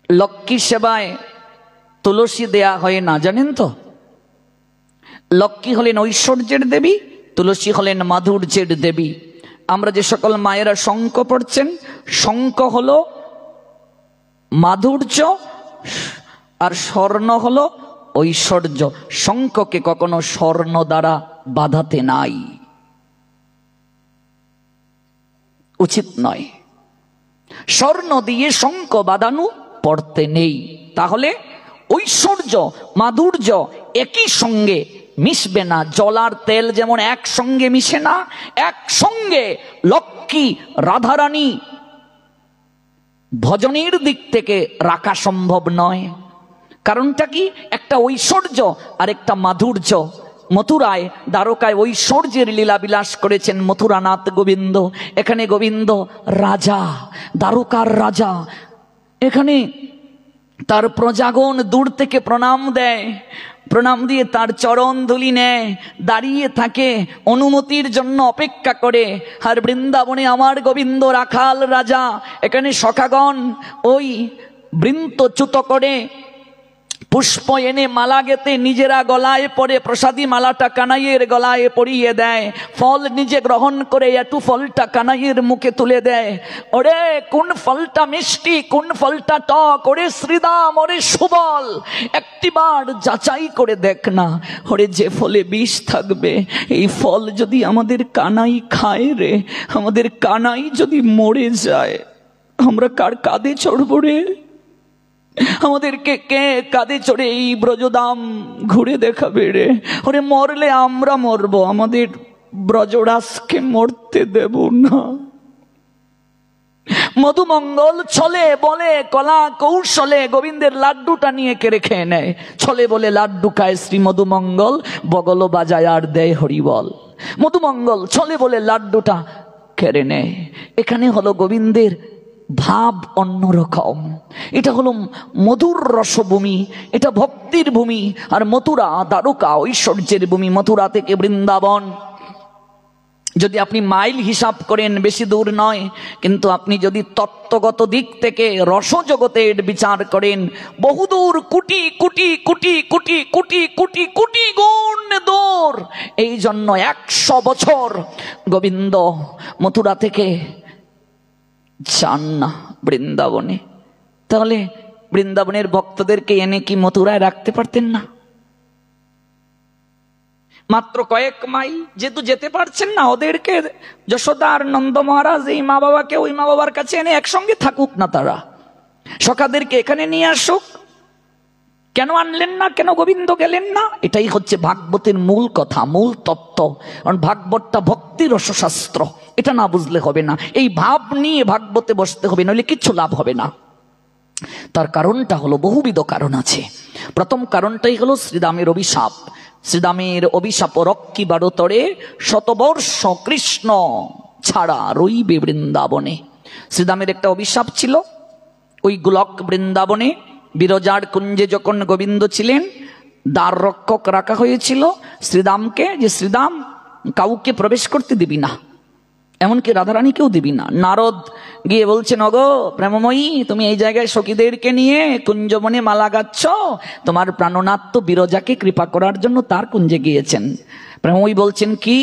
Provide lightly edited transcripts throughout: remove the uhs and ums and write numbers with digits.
লক্ষ্মী সেবায় তুলসী দেয়া হয় না, জানেন তো? লক্ষ্মী হলেন ঐশ্বর্যের দেবী, তুলসী হলেন মাধুর্যের দেবী। আমরা যে সকল মায়েরা শঙ্খ পড়ছেন, শঙ্খ হলো মাধুর্য আর স্বর্ণ হলো ঐশ্বর্য। শঙ্খকে কখনো স্বর্ণ দ্বারা বাঁধাতে নাই, উচিত নয়। স্বর্ণ দিয়ে শঙ্খ বাঁধানো পড়তে নেই, তাহলে ঐশ্বর্য মাধুর্য একই সঙ্গে মিশবে না। জল আর তেল যেমন একসঙ্গে মিশে না, একসঙ্গে লক্ষ্মী রাধারানী ভজনের দিক থেকে রাখা সম্ভব নয়। কারণটা কি? একটা ঐশ্বর্য আর একটা মাধুর্য। মথুরায় দ্বারকায় ঐশ্বর্যের লীলা বিলাস করেছেন মথুরানাথ গোবিন্দ। এখানে গোবিন্দ রাজা, দ্বারকার রাজা। এখানে তার প্রজাগণ দূর থেকে প্রণাম দেয়, প্রণাম দিয়ে তার চরণ ধুলি নেয়, দাঁড়িয়ে থাকে, অনুমতির জন্য অপেক্ষা করে। আর বৃন্দাবনে আমার গোবিন্দ রাখাল রাজা, এখানে সখাগণ ওই বৃন্তচ্যুত করে পুষ্প এনে মালা গেতে নিজেরা গলায় পরে প্রসাদী মালাটা কানাইয়ের গলায় পরিয়ে দেয়। ফল নিজে গ্রহণ করে একটু ফলটা কানাইয়ের মুখে তুলে দেয়। ওরে কোন ফলটা মিষ্টি, কোন ফলটা টক, ওরে শ্রীদাম, ওরে সুবল, একটিবার যাচাই করে দেখ না। ওরে যে ফলে বিষ থাকবে, এই ফল যদি আমাদের কানাই খায় রে, আমাদের কানাই যদি মরে যায়, আমরা কার কাঁধে চড়বো রে? আমাদেরকে কে কাঁধে চড়ে এই ব্রজধাম ঘুরে দেখাবে রে? ওরে মরলে আমরা মরবো, আমাদের ব্রজরাজকে মরতে দেব না। মধুমঙ্গল ছলে বলে কলা কৌশলে গোবিন্দের লাড্ডুটা নিয়ে কেড়ে খেয়ে নেয়। ছলে বলে লাড্ডু খায় শ্রী মধুমঙ্গল, বগল বাজায় আর দেয় হরিবল। মধুমঙ্গল ছলে বলে লাড্ডুটা কেড়ে নেয়। এখানে হলো গোবিন্দের ভাব অন্যরকম। এটা হলো মধুর রসভূমি, এটা ভক্তির ভূমি। আর মথুরা দ্বারকা ঐশ্বর্যের ভূমি। মথুরা থেকে বৃন্দাবন যদি আপনি মাইল হিসাব করেন বেশি দূর নয়, কিন্তু আপনি যদি তত্ত্বগত দিক থেকে রসজগতের বিচার করেন বহুদূর, কোটি কোটি কোটি কোটি কোটি কোটি কোটি গুণ দূর। এই জন্য 100 বছর গোবিন্দ মথুরা থেকে যান না বৃন্দাবনে। তাহলে বৃন্দাবনের ভক্তদেরকে এনে কি মথুরায় রাখতে পারতেন না? মাত্র কয়েক মাইল যেহেতু যেতে পারছেন না, ওদেরকে যশোদা আর নন্দ মহারাজ এই মা বাবাকে ওই মা বাবার কাছে এনে একসঙ্গে থাকুক না, তারা সখাদেরকে এখানে নিয়ে আসুক। কেন আনলেন না? কেন গোবিন্দ গেলেন না? এটাই হচ্ছে ভাগবতের মূল কথা, মূল তত্ত্ব। কারণ ভাগবতটা ভক্তি রসশাস্ত্র, এটা না বুঝলে হবে না। এই ভাব নিয়ে ভাগবতে বসতে হবে, নইলে কিচ্ছু লাভ হবে না। তার কারণটা হলো বহুবিধ কারণ আছে। প্রথম কারণটাই হলো শ্রীরামের অভিশাপ। শ্রীরামের অভিশাপ রক্ষী বারতরে শতবর্ষ কৃষ্ণ ছাড়া রইবে বৃন্দাবনে। শ্রীরামের একটা অভিশাপ ছিল। ওই গোলক বৃন্দাবনে বিরজার কুঞ্জে যখন গোবিন্দ ছিলেন, দ্বার রক্ষক রাখা হয়েছিল শ্রীরামকে, যে শ্রীরাম কাউকে প্রবেশ করতে দিবি না, এমনকি রাধারানীকেও দিবি না। নারদ গিয়ে বলছেন, ওগো প্রেমময়ী, তুমি এই জায়গায় সখীদেরকে নিয়ে কুঞ্জবনে মালা গাচ্ছ, তোমার প্রাণনাথ তো বিরজাকে কৃপা করার জন্য তার কুঞ্জে গিয়েছেন। প্রেমময়ী বলছেন, কি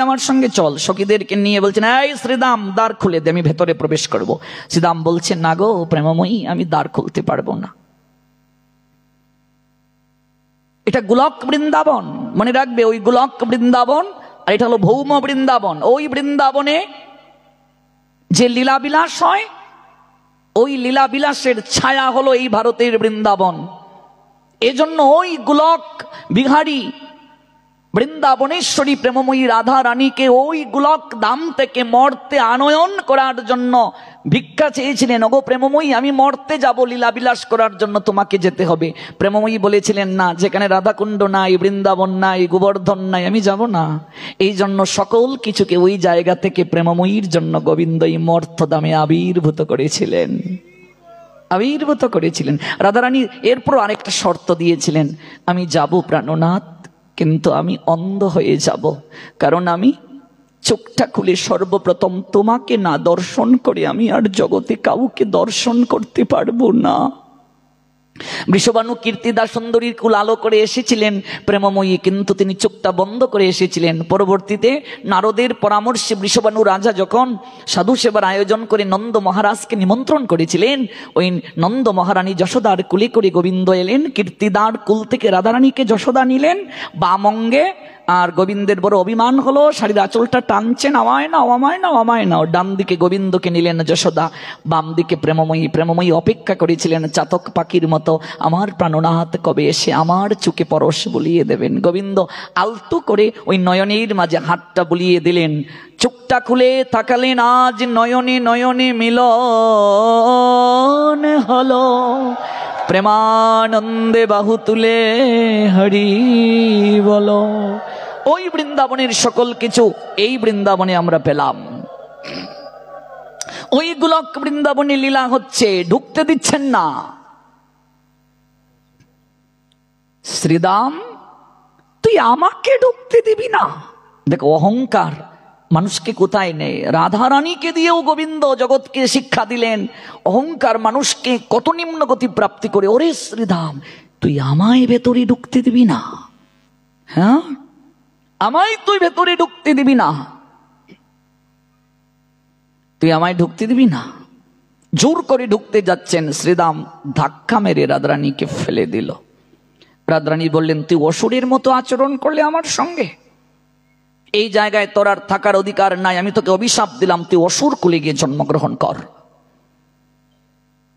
আমার সঙ্গে চল। সখীদেরকে নিয়ে বলছেন, এই শ্রীরাম দ্বার খুলে দে, আমি ভেতরে প্রবেশ করব। শ্রীরাম বলছেন, না গো প্রেমময়ী, আমি দ্বার খুলতে পারবো না। এটা গোলক বৃন্দাবন, মনে রাখবে, ওই গোলক বৃন্দাবন। আর এটা হলো ভৌম বৃন্দাবন। ওই বৃন্দাবনে যে লীলাবিলাস হয়, ওই লীলাবিলাসের ছায়া হলো এই ভারতের বৃন্দাবন। এজন্য ওই গোলক বিহারী বৃন্দাবনেশ্বরী প্রেমময়ী রাধা রানীকে ওই গোলক ধাম থেকে মর্তে আনয়ন করার জন্য ভিক্ষা চেয়েছিলেন। ওগো প্রেমময়ী, আমি মর্তে যাব লীলাবিলাস করার জন্য, তোমাকে যেতে হবে। প্রেমময়ী বলেছিলেন, না, যেখানে রাধাকুণ্ড নাই, বৃন্দাবন নাই, গোবর্ধন নাই, আমি যাব না। এই জন্য সকল কিছুকে ওই জায়গা থেকে প্রেমময়ীর জন্য গোবিন্দ এই মর্তধামে আবির্ভূত করেছিলেন, আবির্ভূত করেছিলেন। রাধারানী এরপর আরেকটা শর্ত দিয়েছিলেন, আমি যাব প্রাণনাথ, কিন্তু আমি অন্ধ হয়ে যাব, কারণ আমি চোখটা খুলে সর্বপ্রথম তোমাকে না দর্শন করে আমি আর জগতে কাউকে দর্শন করতে পারবো না। বৃষভানু কীর্তিদা সুন্দরীর কুল আলো করে এসেছিলেন প্রেমময়ী, কিন্তু তিনি চোখটা বন্ধ করে এসেছিলেন। পরবর্তীতে নারদের পরামর্শে বৃষভানু রাজা যখন সাধু সেবার আয়োজন করে নন্দ মহারাজকে নিমন্ত্রণ করেছিলেন, ওই নন্দ মহারানী যশোদার কুলে করে গোবিন্দ এলেন। কীর্তিদার কুল থেকে রাধারানীকে যশোদা নিলেন বাম অঙ্গে, আর গোবিন্দের বড় অভিমান হলো, শাড়ির আঁচলটা টানছেন, আমায় নাও আমায় নাও আমায় নাও। ডান দিকে গোবিন্দকে নিলেন যশোদা, বাম দিকে প্রেমময়ী। প্রেমময়ী অপেক্ষা করেছিলেন চাতক পাখির মতো, আমার প্রাণনাথ কবে এসে আমার চুকে পরশ বুলিয়ে দেবেন। গোবিন্দ আলতু করে ওই নয়নের মাঝে হাতটা বুলিয়ে দিলেন। চোখটা খুলে তাকালেন, আজ নয়নে নয়নে মিলন হলো, প্রেমানন্দে বাহু তুলে হরি বলো। ওই বৃন্দাবনের সকল কিছু এই বৃন্দাবনে আমরা পেলাম। ওই গোলক বৃন্দাবনে লীলা হচ্ছে, ঢুকতে দিচ্ছেন না। শ্রীদাম তুই আমাকে ঢুকতে দিবি না? দেখো অহংকার মানুষকে কোথায় নেই। রাধারানীকে দিয়েও গোবিন্দ জগৎকে শিক্ষা দিলেন অহংকার মানুষকে কত নিম্ন গতি প্রাপ্তি করে। ওরে শ্রীধাম তুই আমায় ভেতরে ঢুকতে দিবি না? হ্যাঁ, আমায় তুই ভেতরে ঢুকতে দিবি না? তুই আমায় ঢুকতে দিবি না? জোর করে ঢুকতে যাচ্ছেন, শ্রীদাম ধাক্কা মেরে রাধারানীকে ফেলে দিল। রাধারানী বললেন, তুই অসুরের মতো আচরণ করলে আমার সঙ্গে, এই জায়গায় তোর আর থাকার অধিকার নাই, আমি তোকে অভিশাপ দিলাম, তুই অসুর কুলে গিয়ে জন্মগ্রহণ কর।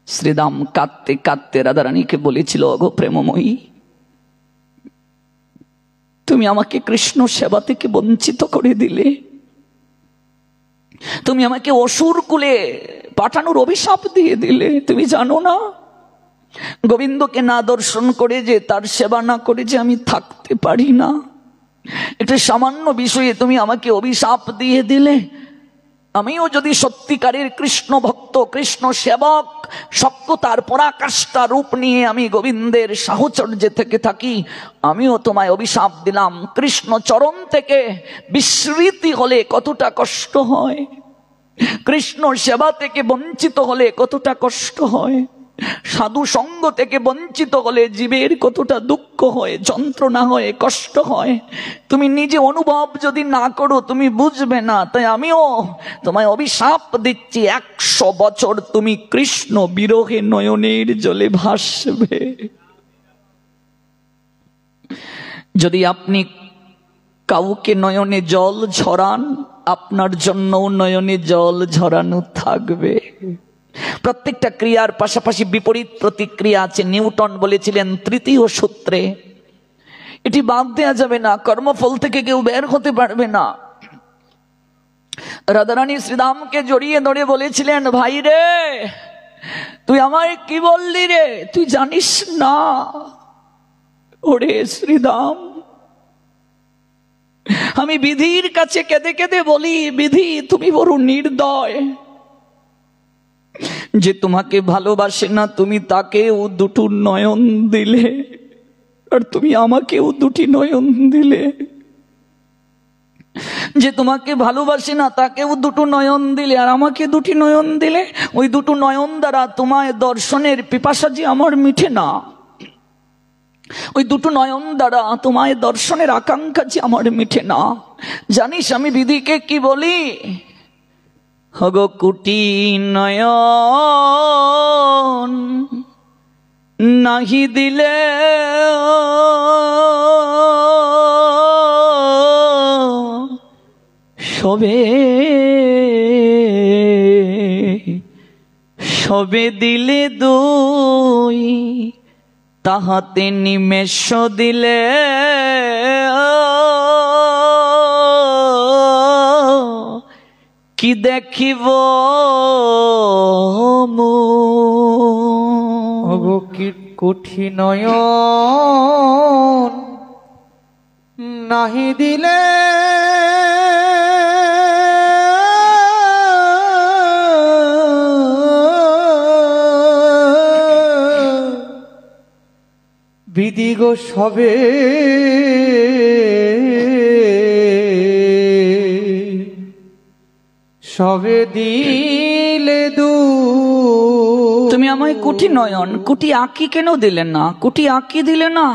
শ্রীদাম কাঁদতে কাঁদতে রাধারানীকে বলেছিল, গো প্রেমময়ী, তুমি আমাকে কৃষ্ণ সেবা থেকে বঞ্চিত করে দিলে, তুমি আমাকে অসুর কুলে পাঠানোর অভিশাপ দিয়ে দিলে। তুমি জানো না গোবিন্দকে না দর্শন করে যে, তার সেবা না করে যে আমি থাকতে পারি না। এটা সামান্য বিষয়ে তুমি আমাকে অভিশাপ দিয়ে দিলে। আমিও যদি সত্যিকারের কৃষ্ণ ভক্ত, কৃষ্ণ সেবক, সত্যতার পরাকাষ্ঠা রূপ নিয়ে আমি গোবিন্দের সাহচর্যে থেকে থাকি, আমিও তোমায় অভিশাপ দিলাম। কৃষ্ণ চরণ থেকে বিস্মৃতি হলে কতটা কষ্ট হয়, কৃষ্ণ সেবা থেকে বঞ্চিত হলে কতটা কষ্ট হয়, সাধু সঙ্গ থেকে বঞ্চিত হলে জীবের কতটা দুঃখ হয়, যন্ত্রণা হয়, কষ্ট হয়। তুমি নিজে অনুভব যদি না করো তুমি বুঝবে না। তাই আমিও তোমায় অভিশাপ দিচ্ছি, 100 বছর তুমি কৃষ্ণ বিরহে নয়নের জলে ভাসবে। যদি আপনি কাউকে নয়নে জল ঝরান, আপনার জন্য নয়নে জল ঝরানো থাকবে। প্রত্যেকটা ক্রিয়ার পাশাপাশি বিপরীত প্রতিক্রিয়া আছে। নিউটন বলেছিলেন তৃতীয় সূত্রে, এটি বাদ দেওয়া যাবে না, কর্মফল থেকে কেউ বের হতে পারবে না। রাধারানী শ্রীরামকে জড়িয়ে ধরে বলেছিলেন, ভাই রে তুই আমায় কি বললি রে, তুই জানিস না? ওরে শ্রীরাম, আমি বিধির কাছে কেঁদে কেঁদে বলি, বিধি তুমি বড় নির্দয়, যে তোমাকে ভালোবাসে না তুমি তাকেও দুটো নয়ন দিলে, আর তুমি আমাকেও দুটি নয়ন দিলে। যে তোমাকে ভালোবাসে না তাকেও দুটো নয়ন দিলে, আর আমাকে দুটি নয়ন দিলে। ওই দুটো নয়ন দ্বারা তোমায় দর্শনের পিপাসা যে আমার মিঠে না, ওই দুটো নয়ন দ্বারা তোমায় দর্শনের আকাঙ্ক্ষা যে আমার মিঠে না। জানিস আমি বিধিকে কি বলি? হগো কুটি নয়ন নাহি দিলে সবে সবে দিলে দুই, তাহাতে নিমেষ দিলে কি দেখিব কুঠি নয়ন নাহি দিলে বিধি গো সবে সবে দিলে তুমি আমায় কুটি নয়ন কুটি আঁকি কেন দিলে না? কুটি আঁকি দিলে না,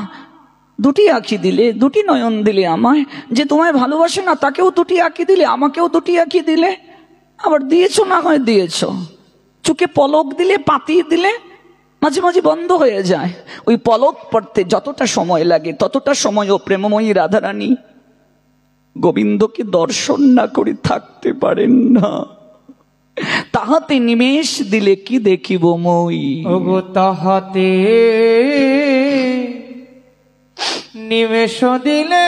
দুটি আঁকি দিলে, দুটি নয়ন দিলে আমায়। যে তোমায় ভালোবাসে না তাকেও দুটি আঁকি দিলে, আমাকেও দুটি আঁকি দিলে। আবার দিয়েছো না হয় দিয়েছো, চোখে পলক দিলে, পাতি দিলে, মাঝে মাঝে বন্ধ হয়ে যায়। ওই পলক পড়তে যতটা সময় লাগে ততটা সময়ও প্রেমময়ী রাধারানী গোবিন্দকে দর্শন না করে থাকতে পারেন না। তাহাতে নিমেষ দিলে কি দেখিব মই। ওগো তাহাতে নিমেষ দিলে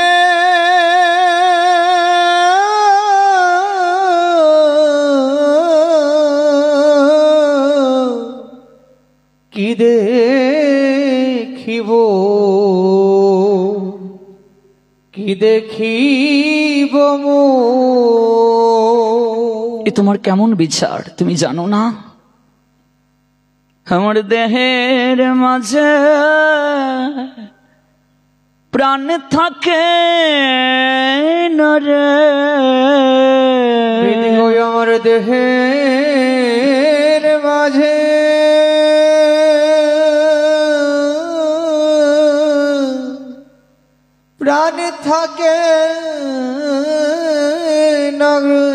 কি দেখিব, কি দেখিব এ তোমার কেমন বিচার তুমি জানো না? আমার দেহের মাঝে প্রাণ থাকে না রে, আমার দেহের মাঝে প্রাণ থাকে না রে।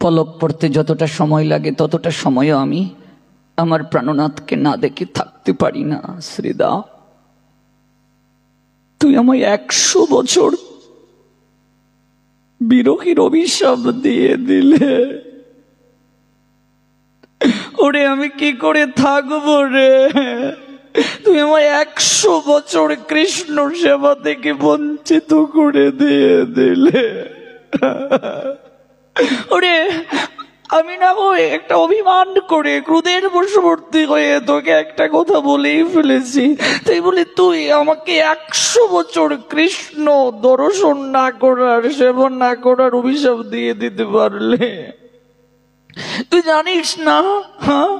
পলক পড়তে যতটা সময় লাগে ততটা সময়ও আমি আমার প্রাণনাথকে না দেখে থাকতে পারি না। শ্রীদা, তুই আমায় 100 বছর বিরহীর অভিশাপ দিয়ে দিলে। ওরে আমি কি করে থাকবো রে? তুই আমায় 100 বছর কৃষ্ণ সেবা থেকে বঞ্চিত করে দিয়ে দিলে। ওরে আমি না হয় একটা অভিমান করে ক্রোধের বশবর্তী হয়ে তোকে একটা কথা বলেই ফেলেছি, তাই বলে তুই আমাকে 100 বছর কৃষ্ণ দর্শন না করার, সেবা না করার অভিশাপ দিয়ে দিতে পারলে? তুই জানিস না, হ্যাঁ,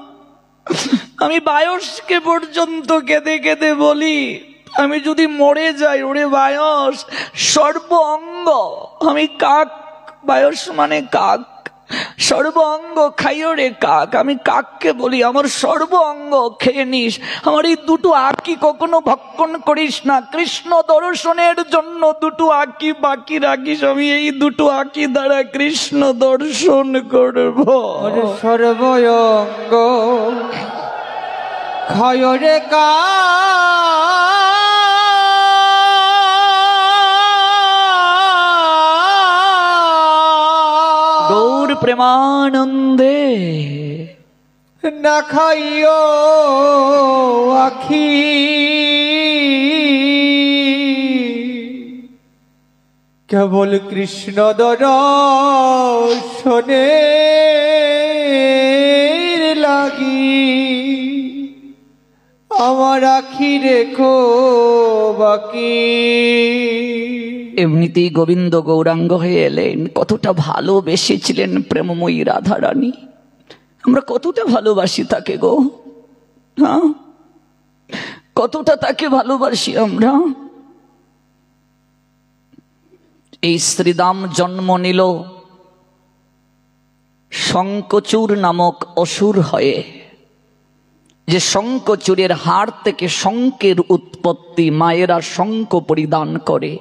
আমি বায়সকে পর্যন্ত কেঁদে কেঁদে বলি আমি যদি মরে যাই, ওরে বায়স সর্ব অঙ্গ আমি কাক, বায়স মানে কাক, সর্ব অঙ্গ খাইও রে কাক। আমি কাককে বলি আমার সর্ব অঙ্গ খেয়ে নিস, আমার এই দুটো আঁকি কখনো ভক্ষণ করিস না। কৃষ্ণ দর্শনের জন্য দুটো আঁকি বাকি রাখিস, আমি এই দুটো আঁকি দ্বারা কৃষ্ণ দর্শন করব। সর্ব অঙ্গ খায় রে কাক, গৌর প্রেমানন্দে না খাইও আখি কেবল কৃষ্ণ দর্শনে লাগি আমার আখি রেখো বাকি। এমনিতেই গোবিন্দ গৌরাঙ্গ হয়ে এলেন। কতটা ভালোবেসেছিলেন প্রেমময়ী রাধারানী, আমরা কতটা ভালোবাসি তাকে গো, হ্যাঁ, কতটা তাকে ভালোবাসি আমরা। এই শ্রীদাম জন্ম নিল শঙ্কচূড় নামক অসুর হয়ে। যে শঙ্কচূড়ের হাড় থেকে শঙ্কের উৎপত্তি, মায়েরা শঙ্খ পরিধান করে।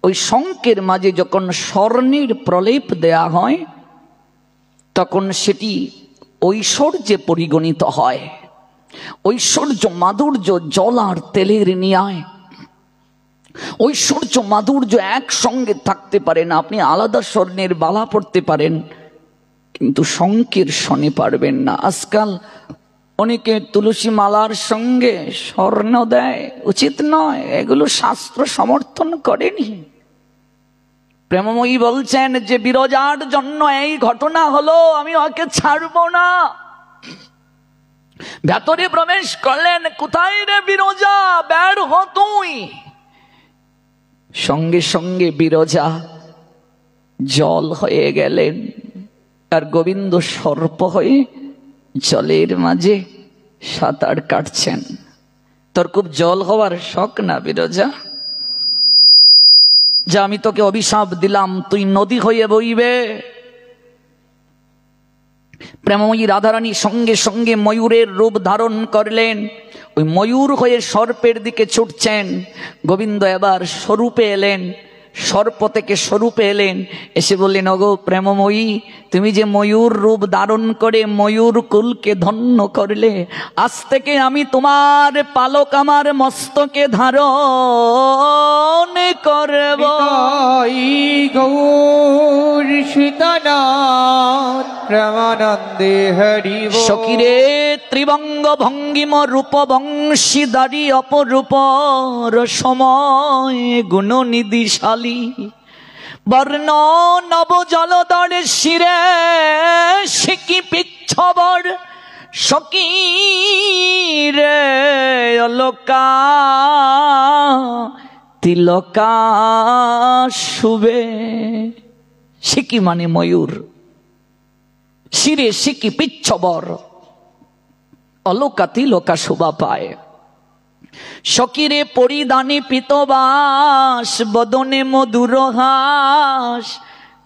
ওই শঙ্কের মাঝে যখন স্বর্ণের প্রলেপ দেয়া হয় তখন সেটি ঐশ্বর্যে পরিগণিত হয়। ঐশ্বর্য মাধুর্য জল আর তেলের ন্যায়। ঐশ্বর্য মাধুর্য একসঙ্গে থাকতে পারে না। আপনি আলাদা স্বর্ণের বালা পড়তে পারেন কিন্তু শঙ্কের শনে পারবেন না। আজকাল অনেকে তুলসী মালার সঙ্গে স্বর্ণ দেয়, উচিত নয়, এগুলো শাস্ত্র সমর্থন করেনি। প্রেমময়ী বলছেন যে বিরজার জন্য এই ঘটনা হলো, আমি ওকে ছাড়ব না। ভেতরে প্রবেশ করলেন, কোথায় রে বিরজা, বের হ তুই। সঙ্গে সঙ্গে বিরজা জল হয়ে গেলেন আর গোবিন্দ সর্প হয়ে জলের মাঝে সাঁতার কাটছেন। তোর খুব জল হওয়ার শখ না বিরজা? যা, আমি তোকে অভিশাপ দিলাম, তুই নদী হয়ে বইবে। প্রেমময়ী রাধারানী সঙ্গে সঙ্গে ময়ূরের রূপ ধারণ করলেন। ওই ময়ূর হয়ে সর্পের দিকে ছুটছেন। গোবিন্দ এবার স্বরূপে এলেন, সর্প থেকে স্বরূপে এলেন, এসে বললেন, ওগো প্রেমময়ী, তুমি যে ময়ূর রূপ ধারণ করে ময়ূর কুলকে ধন্য করলে, আজ থেকে আমি তোমার পালক আমার মস্তকে ধারণ করব। গৌর সীতানাথ প্রেমানন্দে হরি বল। সখিরে ত্রিবঙ্গ ভঙ্গিম রূপ বংশীদারী অপরূপ রসময় গুণনিধিশালী বর্ণ নব জলদর শিরে শিকি পিচ্ছবর সখীরে অলকা তিলকা শুভে। শিকি মানে ময়ূর, শিরে শিকি পিচ্ছবর, অলকা তিলকা শোভা পায়। সকিরে পরিধানে পিতবাস বদনে মধুর হাস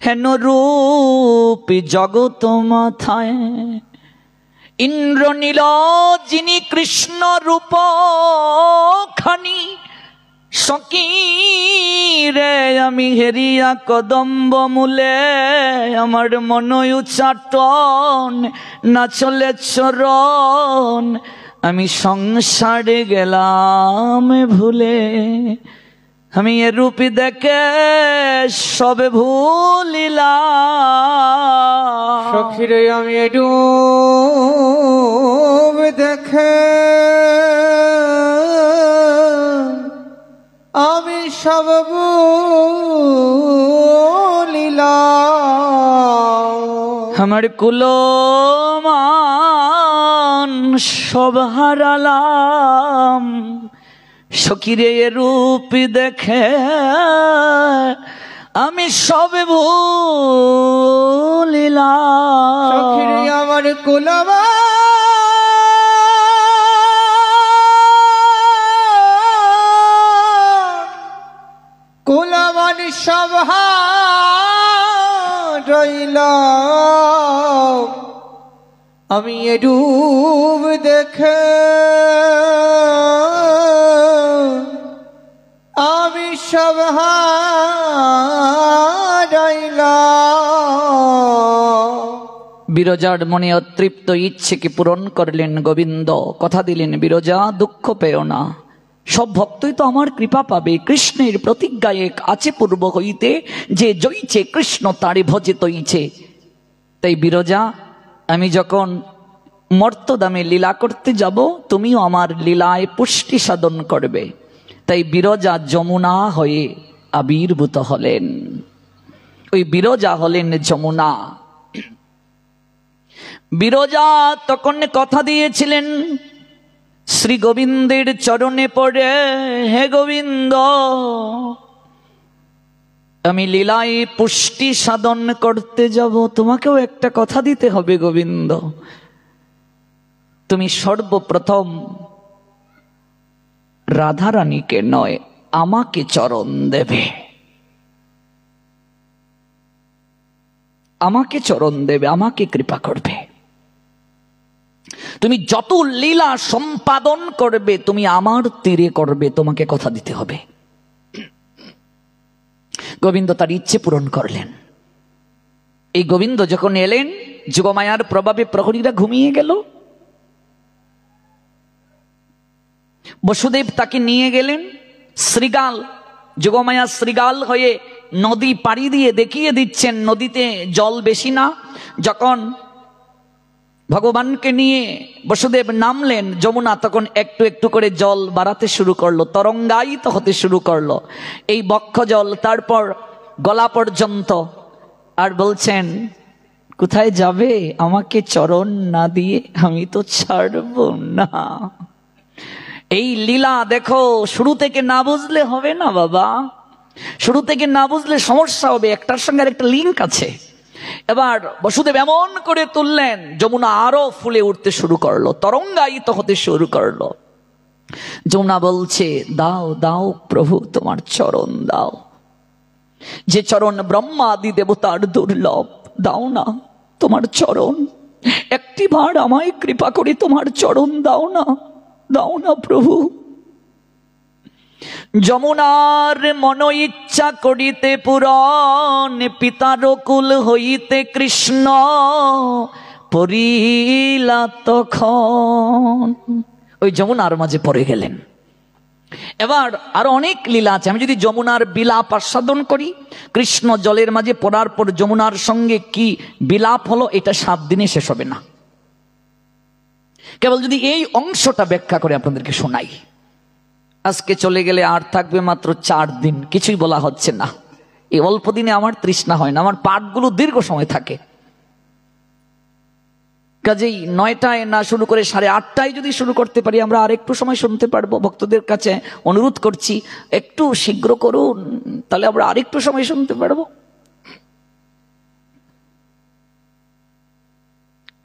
হেন রূপ জগত মাথায়। ইন্দ্রনীল যিনি কৃষ্ণ রূপ খানি সকিরে আমি হেরিয়া কদম্ব মূলে আমার মনয় উচ্চাটন না চলে চরণ আমি সংসারে গেলাম ভুলে। আমি এ রূপী দেখে সবে ভুলিলাম। সখিরে আমি রূপ দেখে আমি সব ভুলিলাম। আমার কুলমান সব হারালাম। সখিরে এ রূপ দেখে আমি সব ভুলিলাম। সখিরে আমার কুলমান কুলমান সব হারাইলাম। আমি এ রূপ দেখে আমি সব হারাইলাম। বিরজার মনে অতৃপ্ত ইচ্ছেকে পূরণ করলেন গোবিন্দ। কথা দিলেন, বিরজা দুঃখ পেও না, সব ভক্তই তো আমার কৃপা পাবে। কৃষ্ণের প্রতিজ্ঞা এক আছে পূর্ব হইতে, যে জয়িছে কৃষ্ণ তারে ভজে তৈছে। তাই বিরজা, আমি যখন মর্তদামে লীলা করতে যাব, তুমিও আমার লীলায় পুষ্টি সাধন করবে। তাই বিরজা যমুনা হয়ে আবির্ভূত হলেন। ওই বিরজা হলেন যমুনা। বিরজা তখন কথা দিয়েছিলেন শ্রী গোবিন্দের চরণে পড়ে, হে গোবিন্দ, আমি লীলায় পুষ্টি সাধন করতে যাব, তোমাকেও একটা কথা দিতে হবে গোবিন্দ। তুমি সর্বপ্রথম রাধারানীকে নয়, আমাকে চরণ দেবে, আমাকে চরণ দেবে, আমাকে কৃপা করবে। তুমি যত লীলা সম্পাদন করবে তুমি আমার তীরে করবে, তোমাকে কথা দিতে হবে। গোবিন্দ তার ইচ্ছে পূরণ করলেন। এই গোবিন্দ যখন এলেন, যোগমায়ার প্রভাবে প্রহরীরা ঘুমিয়ে গেল। বসুদেব তাকে নিয়ে গেলেন। শ্রীগাল, যোগমায়া শ্রীগাল হয়ে নদী পাড়ি দিয়ে দেখিয়ে দিচ্ছেন নদীতে জল বেশি না। যখন ভগবানকে নিয়ে বসুদেব নামলেন যমুনা, তখন একটু একটু করে জল বাড়াতে শুরু করলো, তরঙ্গায়িত হতে শুরু করলো। এই বক্ষ জল তারপর গলা পর্যন্ত। আর বলছেন, কোথায় যাবে? আমাকে চরণ না দিয়ে আমি তো ছাড়ব না। এই লীলা দেখো, শুরু থেকে না বুঝলে হবে না বাবা, শুরু থেকে না বুঝলে সমস্যা হবে। একটার সঙ্গে আর একটা লিঙ্ক আছে। এবার বসুদেব এমন করে তুললেন, যমুনা আরো ফুলে উঠতে শুরু করলো, তরঙ্গায়িত হতে শুরু করলো। যমুনা বলছে, দাও দাও প্রভু, তোমার চরণ দাও, যে চরণ ব্রহ্মাদি দেবতার দুর্লভ, দাও না তোমার চরণ। একটি বার আমায় কৃপা করে তোমার চরণ দাও না প্রভু। যমুনার মন ইচ্ছা করিতে পূরণ, পিতার কুল হইতে কৃষ্ণ পরিলা তখন। ওই যমুনার মাঝে পড়ে গেলেন। এবার আরো অনেক লীলা আছে। আমি যদি যমুনার বিলাপ আস্বাদন করি, কৃষ্ণ জলের মাঝে পড়ার পর যমুনার সঙ্গে কি বিলাপ হলো, এটা 7 দিনে শেষ হবে না। কেবল যদি এই অংশটা ব্যাখ্যা করে আপনাদেরকে শোনাই। আজকে চলে গেলে আর থাকবে মাত্র 4 দিন, কিছুই বলা হচ্ছে না। এই অল্প দিনে আমার তৃষ্ণা হয় না, আমার পাঠগুলো দীর্ঘ সময় থাকে। কাজেই 9টায় না শুরু করে 8:30টায় যদি শুরু করতে পারি, আমরা আর একটু সময় শুনতে পারবো। ভক্তদের কাছে অনুরোধ করছি, একটু শীঘ্র করুন, তাহলে আমরা আরেকটু সময় শুনতে পারবো।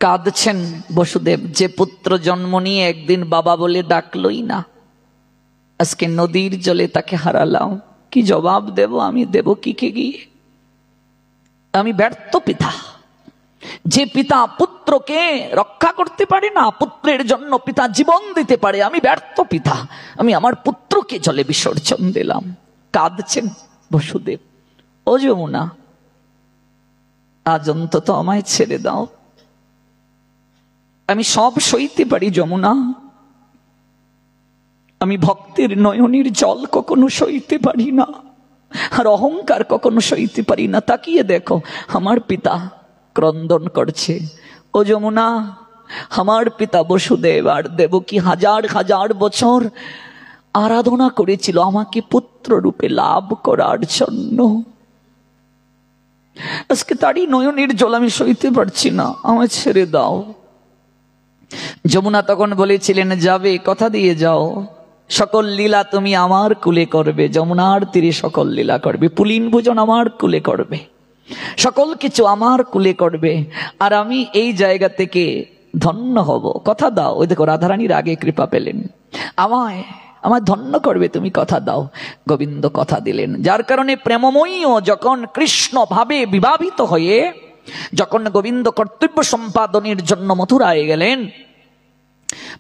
কাঁদছেন বসুদেব, যে পুত্র জন্ম নিয়ে একদিন বাবা বলে ডাকলই না, আজকে নদীর জলে তাকে হারালাম। কি জবাব দেব আমি? দেব কি কে গিয়ে? আমি ব্যর্থ পিতা। যে পিতা পুত্রকে রক্ষা করতে পারে না, পুত্রের জন্য পিতা জীবন দিতে পারে, আমি ব্যর্থ পিতা। আমি আমার পুত্রকে জলে বিসর্জন দিলাম। কাঁদছেন বসুদেব। ও যমুনা, আজ অন্তত আমায় ছেড়ে দাও। আমি সব সইতে পারি যমুনা, আমি ভক্তের নয়নের জল কখনো সইতে পারি না, আর অহংকার কখনো সইতে পারি না। তাকিয়ে দেখো, আমার পিতা ক্রন্দন করছে। ও যমুনা, আমার পিতা বসুদেব আর দেবকী হাজার হাজার বছর আরাধনা করেছিল আমাকে পুত্র রূপে লাভ করার জন্য। আজকে তারই নয়নের জল আমি সইতে পারছি না, আমায় ছেড়ে দাও। যমুনা তখন বলেছিলেন, যাবে, কথা দিয়ে যাও, সকল লীলা তুমি আমার কুলে করবে। যমুনার তীরে সকল লীলা করবে, পুলিন ভোজন আমার কুলে করবে, সকল কিছু আমার কুলে করবে, আর আমি এই জায়গা থেকে ধন্য হব। কথা দাও। ওই দেখো, রাধারানীর আগে কৃপা পেলেন, আমায় ধন্য করবে তুমি, কথা দাও। গোবিন্দ কথা দিলেন, যার কারণে প্রেমময়ীও যখন কৃষ্ণ ভাবে বিভাবিত হয়ে যখন গোবিন্দ কর্তব্য সম্পাদনের জন্য মথুরায় গেলেন,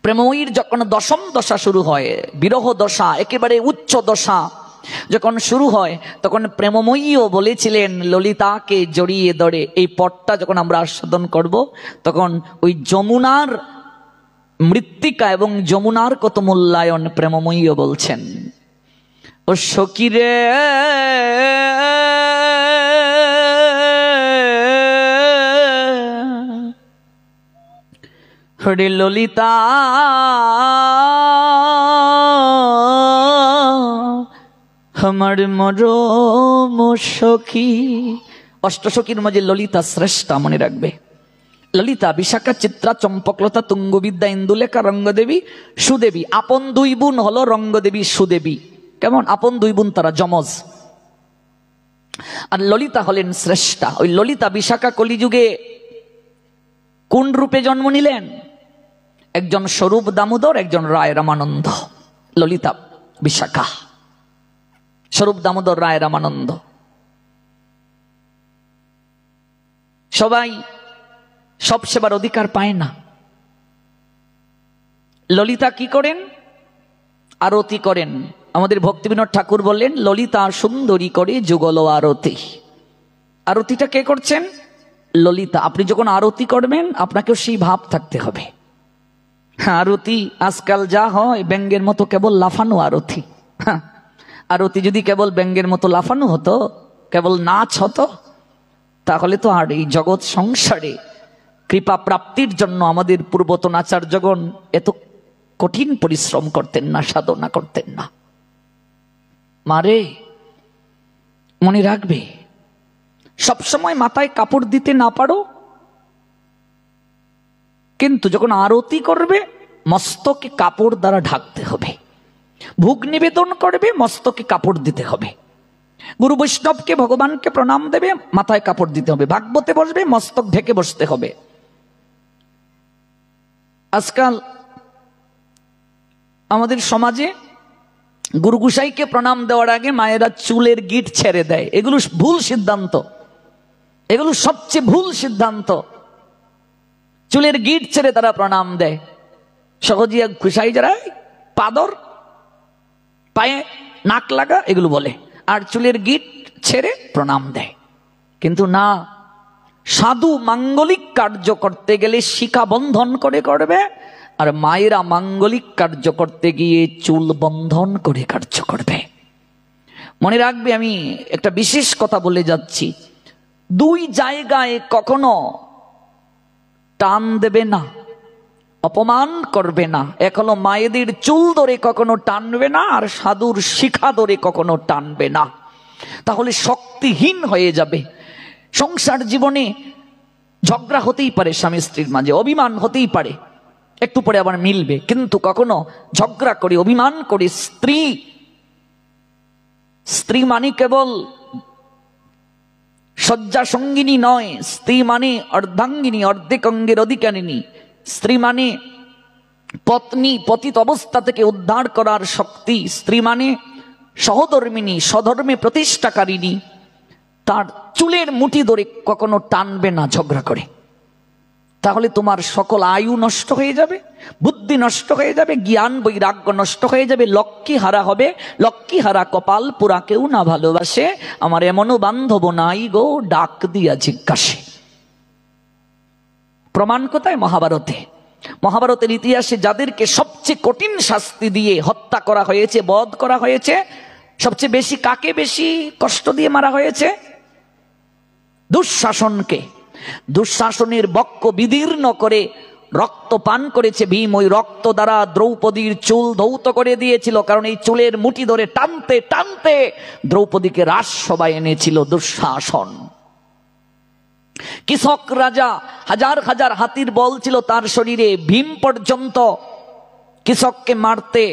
প্রেমময়ীর যখন 10ম দশা শুরু হয়, বিরহ দশা, একেবারে উচ্চ দশা যখন শুরু হয়, তখন প্রেমময়ীও বলেছিলেন ললিতাকে জড়িয়ে ধরে। এই পথটা যখন আমরা আস্বাদন করব, তখন ওই যমুনার মৃত্তিকা এবং যমুনার কত মূল্যায়ন প্রেমময়ীও বলছেন। ও সখীরে, হরে ললিতা, আমার মরম সখী। অষ্টসখীর মাঝে ললিতা শ্রেষ্ঠা, মনে রাখবে। ললিতা, বিশাখা, চিত্রা, চম্পকলতা, তুঙ্গবিদ্যা, ইন্দুলেখা, রঙ্গদেবী, সুদেবী। আপন 2 বোন হলো রঙ্গদেবী, সুদেবী। কেমন? আপন 2 বোন, তারা যমজ। আর ললিতা হলেন শ্রেষ্ঠা। ওই ললিতা বিশাখা কলিযুগে কোন রূপে জন্ম নিলেন? একজন স্বরূপ দামোদর, একজন রায় রামানন্দ। ললিতা বিশাখা, স্বরূপ দামোদর, রায় রামানন্দ। সবাই সব সেবার অধিকার পায় না। ললিতা কি করেন? আরতি করেন। আমাদের ভক্তিবিনোদ ঠাকুর বললেন, ললিতা সুন্দরী করে যুগল আরতি। আরতিটা কে করছেন? ললিতা। আপনি যখন আরতি করবেন, আপনাকেও সেই ভাব থাকতে হবে। আরতি আজকাল যা হয়, ব্যঙ্গের মতো কেবল লাফানো আরতি। আরতি যদি কেবল ব্যঙ্গের মতো লাফানো হতো, কেবল নাচ হতো, তাহলে তো আর এই জগৎ সংসারে কৃপা প্রাপ্তির জন্য আমাদের পূর্বতন আচার্যগণ এত কঠিন পরিশ্রম করতেন না, সাধনা করতেন না। মারে, মনে রাখবে, সবসময় মাথায় কাপড় দিতে না পারো, কিন্তু যখন আরতি করবে মস্তকে কাপড় দ্বারা ঢাকতে হবে। ভোগ নিবেদন করবে, মস্তকে কাপড় দিতে হবে। গুরু বৈষ্ণবকে, ভগবানকে প্রণাম দেবে, মাথায় কাপড় দিতে হবে। ভাগবতে বসবে, মস্তক ঢেকে বসতে হবে। আজকাল আমাদের সমাজে গুরু গোসাইকে প্রণাম দেওয়ার আগে মায়েরা চুলের গিট ছেড়ে দেয়। এগুলো ভুল সিদ্ধান্ত, এগুলো সবচেয়ে ভুল সিদ্ধান্ত। চুলের গিট ছেড়ে তারা প্রণাম দেয়। সহজিয়া খুশাই যারা পাদর পায়ে নাক লাগা এগুলো বলে, আর চুলের গিট ছেড়ে প্রণাম দেয়। কিন্তু না, সাধু মাঙ্গলিক কার্য করতে গেলে শিখা বন্ধন করে করবে, আর মায়েরা মাঙ্গলিক কার্য করতে গিয়ে চুল বন্ধন করে কার্য করবে। মনে রাখবে, আমি একটা বিশেষ কথা বলে যাচ্ছি, দুই জায়গায় কখনো টান দেবে না, অপমান করবে না। এক হলো মায়েদের চুল ধরে কখনো টানবে না, আর সাধুর শিখা ধরে কখনো টানবে না, তাহলে শক্তিহীন হয়ে যাবে। সংসার জীবনে ঝগড়া হতেই পারে, স্বামী স্ত্রীর মাঝে অভিমান হতেই পারে, একটু পরে আবার মিলবে, কিন্তু কখনো ঝগড়া করে অভিমান করে স্ত্রী মানে কেবল শয্যা সঙ্গিনী নয়, স্ত্রী মানে অর্ধাঙ্গিনী, অর্ধেক অঙ্গের অধিকারিণী। স্ত্রী মানে পত্নী, পতিত অবস্থা থেকে উদ্ধার করার শক্তি। স্ত্রী মানে সহধর্মিনী, স্বধর্মে প্রতিষ্ঠাকারিণী। তার চুলের মুঠি ধরে কখনো টানবে না ঝগড়া করে, তাহলে তোমার সকল আয়ু নষ্ট হয়ে যাবে, বুদ্ধি নষ্ট হয়ে যাবে, জ্ঞান বৈরাগ্য নষ্ট হয়ে যাবে, লক্ষ্মী হারা হবে। লক্ষ্মী হারা কপাল পুরা কেউ না ভালোবাসে, আমার এমনও বান্ধব নাই গো ডাক দিয়া জিজ্ঞাসে। প্রমাণ কোথায়? মহাভারতে। মহাভারতের ইতিহাসে যাদেরকে সবচেয়ে কঠিন শাস্তি দিয়ে হত্যা করা হয়েছে, বধ করা হয়েছে, সবচেয়ে বেশি কাকে বেশি কষ্ট দিয়ে মারা হয়েছে? দুঃশাসনকে। দুঃশাসনের বক্ষ বিদীর্ণ করে রক্ত পান করেছে ভীম। ওই রক্ত দ্বারা দ্রৌপদীর চুল ধৌত করে দিয়েছিল, কারণ এই চুলের মুঠি ধরে টানতে টানতে দ্রৌপদীকে রাজসভায় এনেছিল দুঃশাসন। কৃষক রাজা, হাজার হাজার হাতির বল ছিল তার শরীরে, ভীম পর্যন্ত কৃষককে মারতে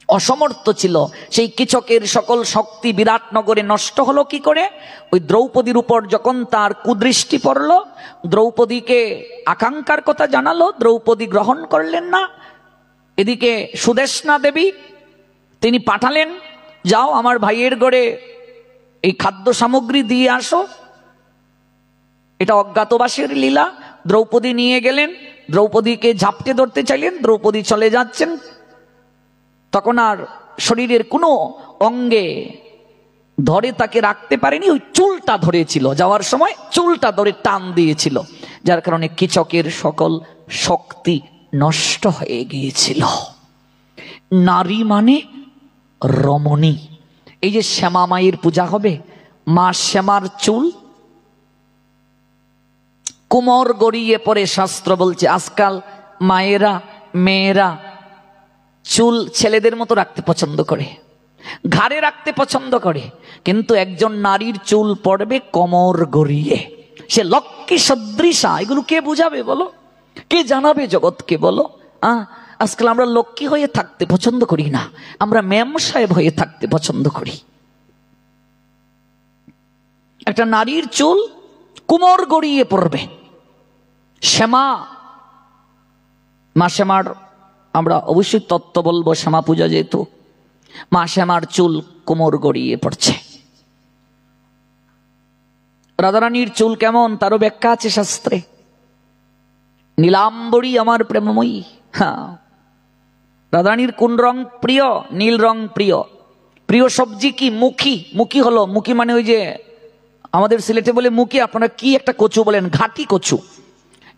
অসমর্থ ছিল। সেই কৃষকের সকল শক্তি বিরাটনগরে নষ্ট হলো কি করে? ওই দ্রৌপদীর উপর যখন তার কুদৃষ্টি পড়ল, দ্রৌপদীকে আকাঙ্ক্ষার কথা জানালো, দ্রৌপদী গ্রহণ করলেন না। এদিকে সুদেষ্ণা দেবী তিনি পাঠালেন, যাও আমার ভাইয়ের গড়ে এই খাদ্য সামগ্রী দিয়ে আসো। এটা অজ্ঞাতবাসের লীলা। দ্রৌপদী নিয়ে গেলেন, দ্রৌপদীকে ঝাপটে ধরতে চাইলেন, দ্রৌপদী চলে যাচ্ছেন। তখন আর শরীরের কোনো অঙ্গে ধরে তাকে রাখতে পারেনি, ওই চুলটা ধরেছিল, যাওয়ার সময় চুলটা ধরে টান দিয়েছিল, যার কারণে কৃষকের সকল শক্তি নষ্ট হয়ে গিয়েছিল। নারী মানে রমণী। এই যে শ্যামা মায়ের পূজা হবে, মা শ্যামার চুল কোমর গড়িয়ে পড়ে। শাস্ত্র বলছে আজকাল মায়েরা, মেয়েরা চুল ছেলেদের মতো রাখতে পছন্দ করে, ঘাড়ে রাখতে পছন্দ করে, কিন্তু একজন নারীর চুল পড়বে কোমর গড়িয়ে, সে লক্ষ্মী সদৃশা। এগুলো কে বুঝাবে বলো? কে জানাবে জগৎকে বলো? আজকাল আমরা লক্ষ্মী হয়ে থাকতে পছন্দ করি না, আমরা ম্যাম সাহেব হয়ে থাকতে পছন্দ করি। একটা নারীর চুল কোমর গড়িয়ে পড়বে। শ্যামা, মা শ্যামার আমরা অবশ্যই তত্ত্ব বলবো, শ্যামা পূজা যেহেতু, মা শ্যামার চুল কোমর গড়িয়ে পড়ছে। রাধারানীর চুল কেমন তারও ব্যাখ্যা আছে শাস্ত্রে। নীলাম্বরী আমার প্রেমময়ী। হ্যাঁ, রাধারানীর কোন রং প্রিয়? নীল রং প্রিয়। প্রিয় সবজি কি? মুখী। মুখী হলো, মুখী মানে ওই যে আমাদের সিলেটে বলে মুখী, আপনারা কি একটা কচু বলেন, ঘাটি কচু,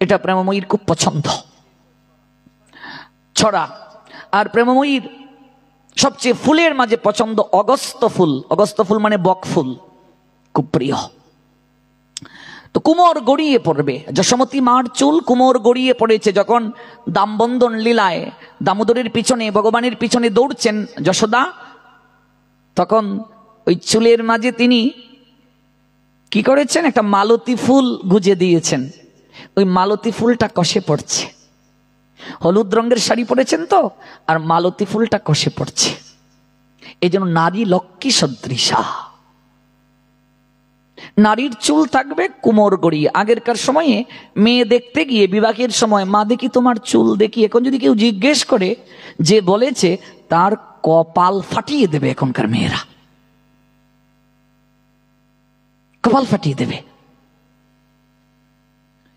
এটা প্রেমময়ীর খুব পছন্দ। ছড়া। আর প্রেমময়ীর সবচেয়ে ফুলের মাঝে পছন্দ অগস্ত ফুল। অগস্ত ফুল মানে বক ফুল, খুব প্রিয়। তো কুমোর গড়িয়ে পড়বে। যশোমতী মার চুল কুমোর গড়িয়ে পড়েছে যখন দামবন্ধন লীলায় দামোদরের পিছনে, ভগবানের পিছনে দৌড়ছেন যশোদা, তখন ওই চুলের মাঝে তিনি কি করেছেন? একটা মালতী ফুল গুজে দিয়েছেন। ওই মালতী ফুলটা কষে পড়ছে। হলুদ রঙের শাড়ি পরেছেন তো, আর মালতী ফুলটা কষে পড়ছে। এই জন্য নারী লক্ষ্মী সদৃশা। নারীর চুল থাকবে কোমর গড়িয়ে। আগেরকার সময়ে মেয়ে দেখতে গিয়ে বিবাহের সময়, মা দেখি তোমার চুল দেখি, এখন যদি কেউ জিজ্ঞেস করে, যে বলেছে তার কপাল ফাটিয়ে দেবে। এখনকার মেয়েরা কপাল ফাটিয়ে দেবে।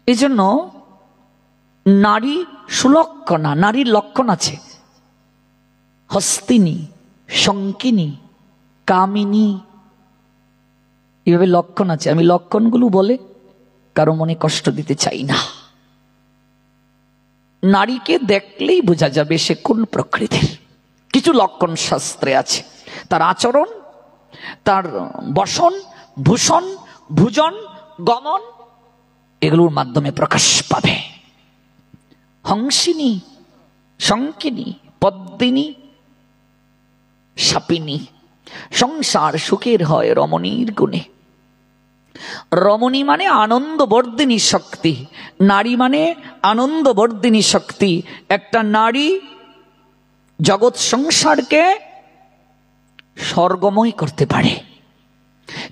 এই জন্য নারী সুলক্ষণা, নারীর লক্ষণ আছে। হস্তিনী, শঙ্কিনী, কামিনী, এভাবে লক্ষণ আছে। আমি লক্ষণগুলো বলে কারো মনে কষ্ট দিতে চাই না। নারীকে দেখলেই বোঝা যাবে সে কোন প্রকৃতির। কিছু লক্ষণ শাস্ত্রে আছে। তার আচরণ, তার বসন, ভূষণ, ভুজন, গমন, এগুলোর মাধ্যমে প্রকাশ পাবে। হংসিনী, শঙ্কিনী, পদ্মিনী, সাপিনী। সংসার সুখের হয় রমণীর গুণে। রমণী মানে আনন্দবর্ধিনী শক্তি, নারী মানে আনন্দবর্ধিনী শক্তি। একটা নারী জগৎ সংসারকে স্বর্গময় করতে পারে।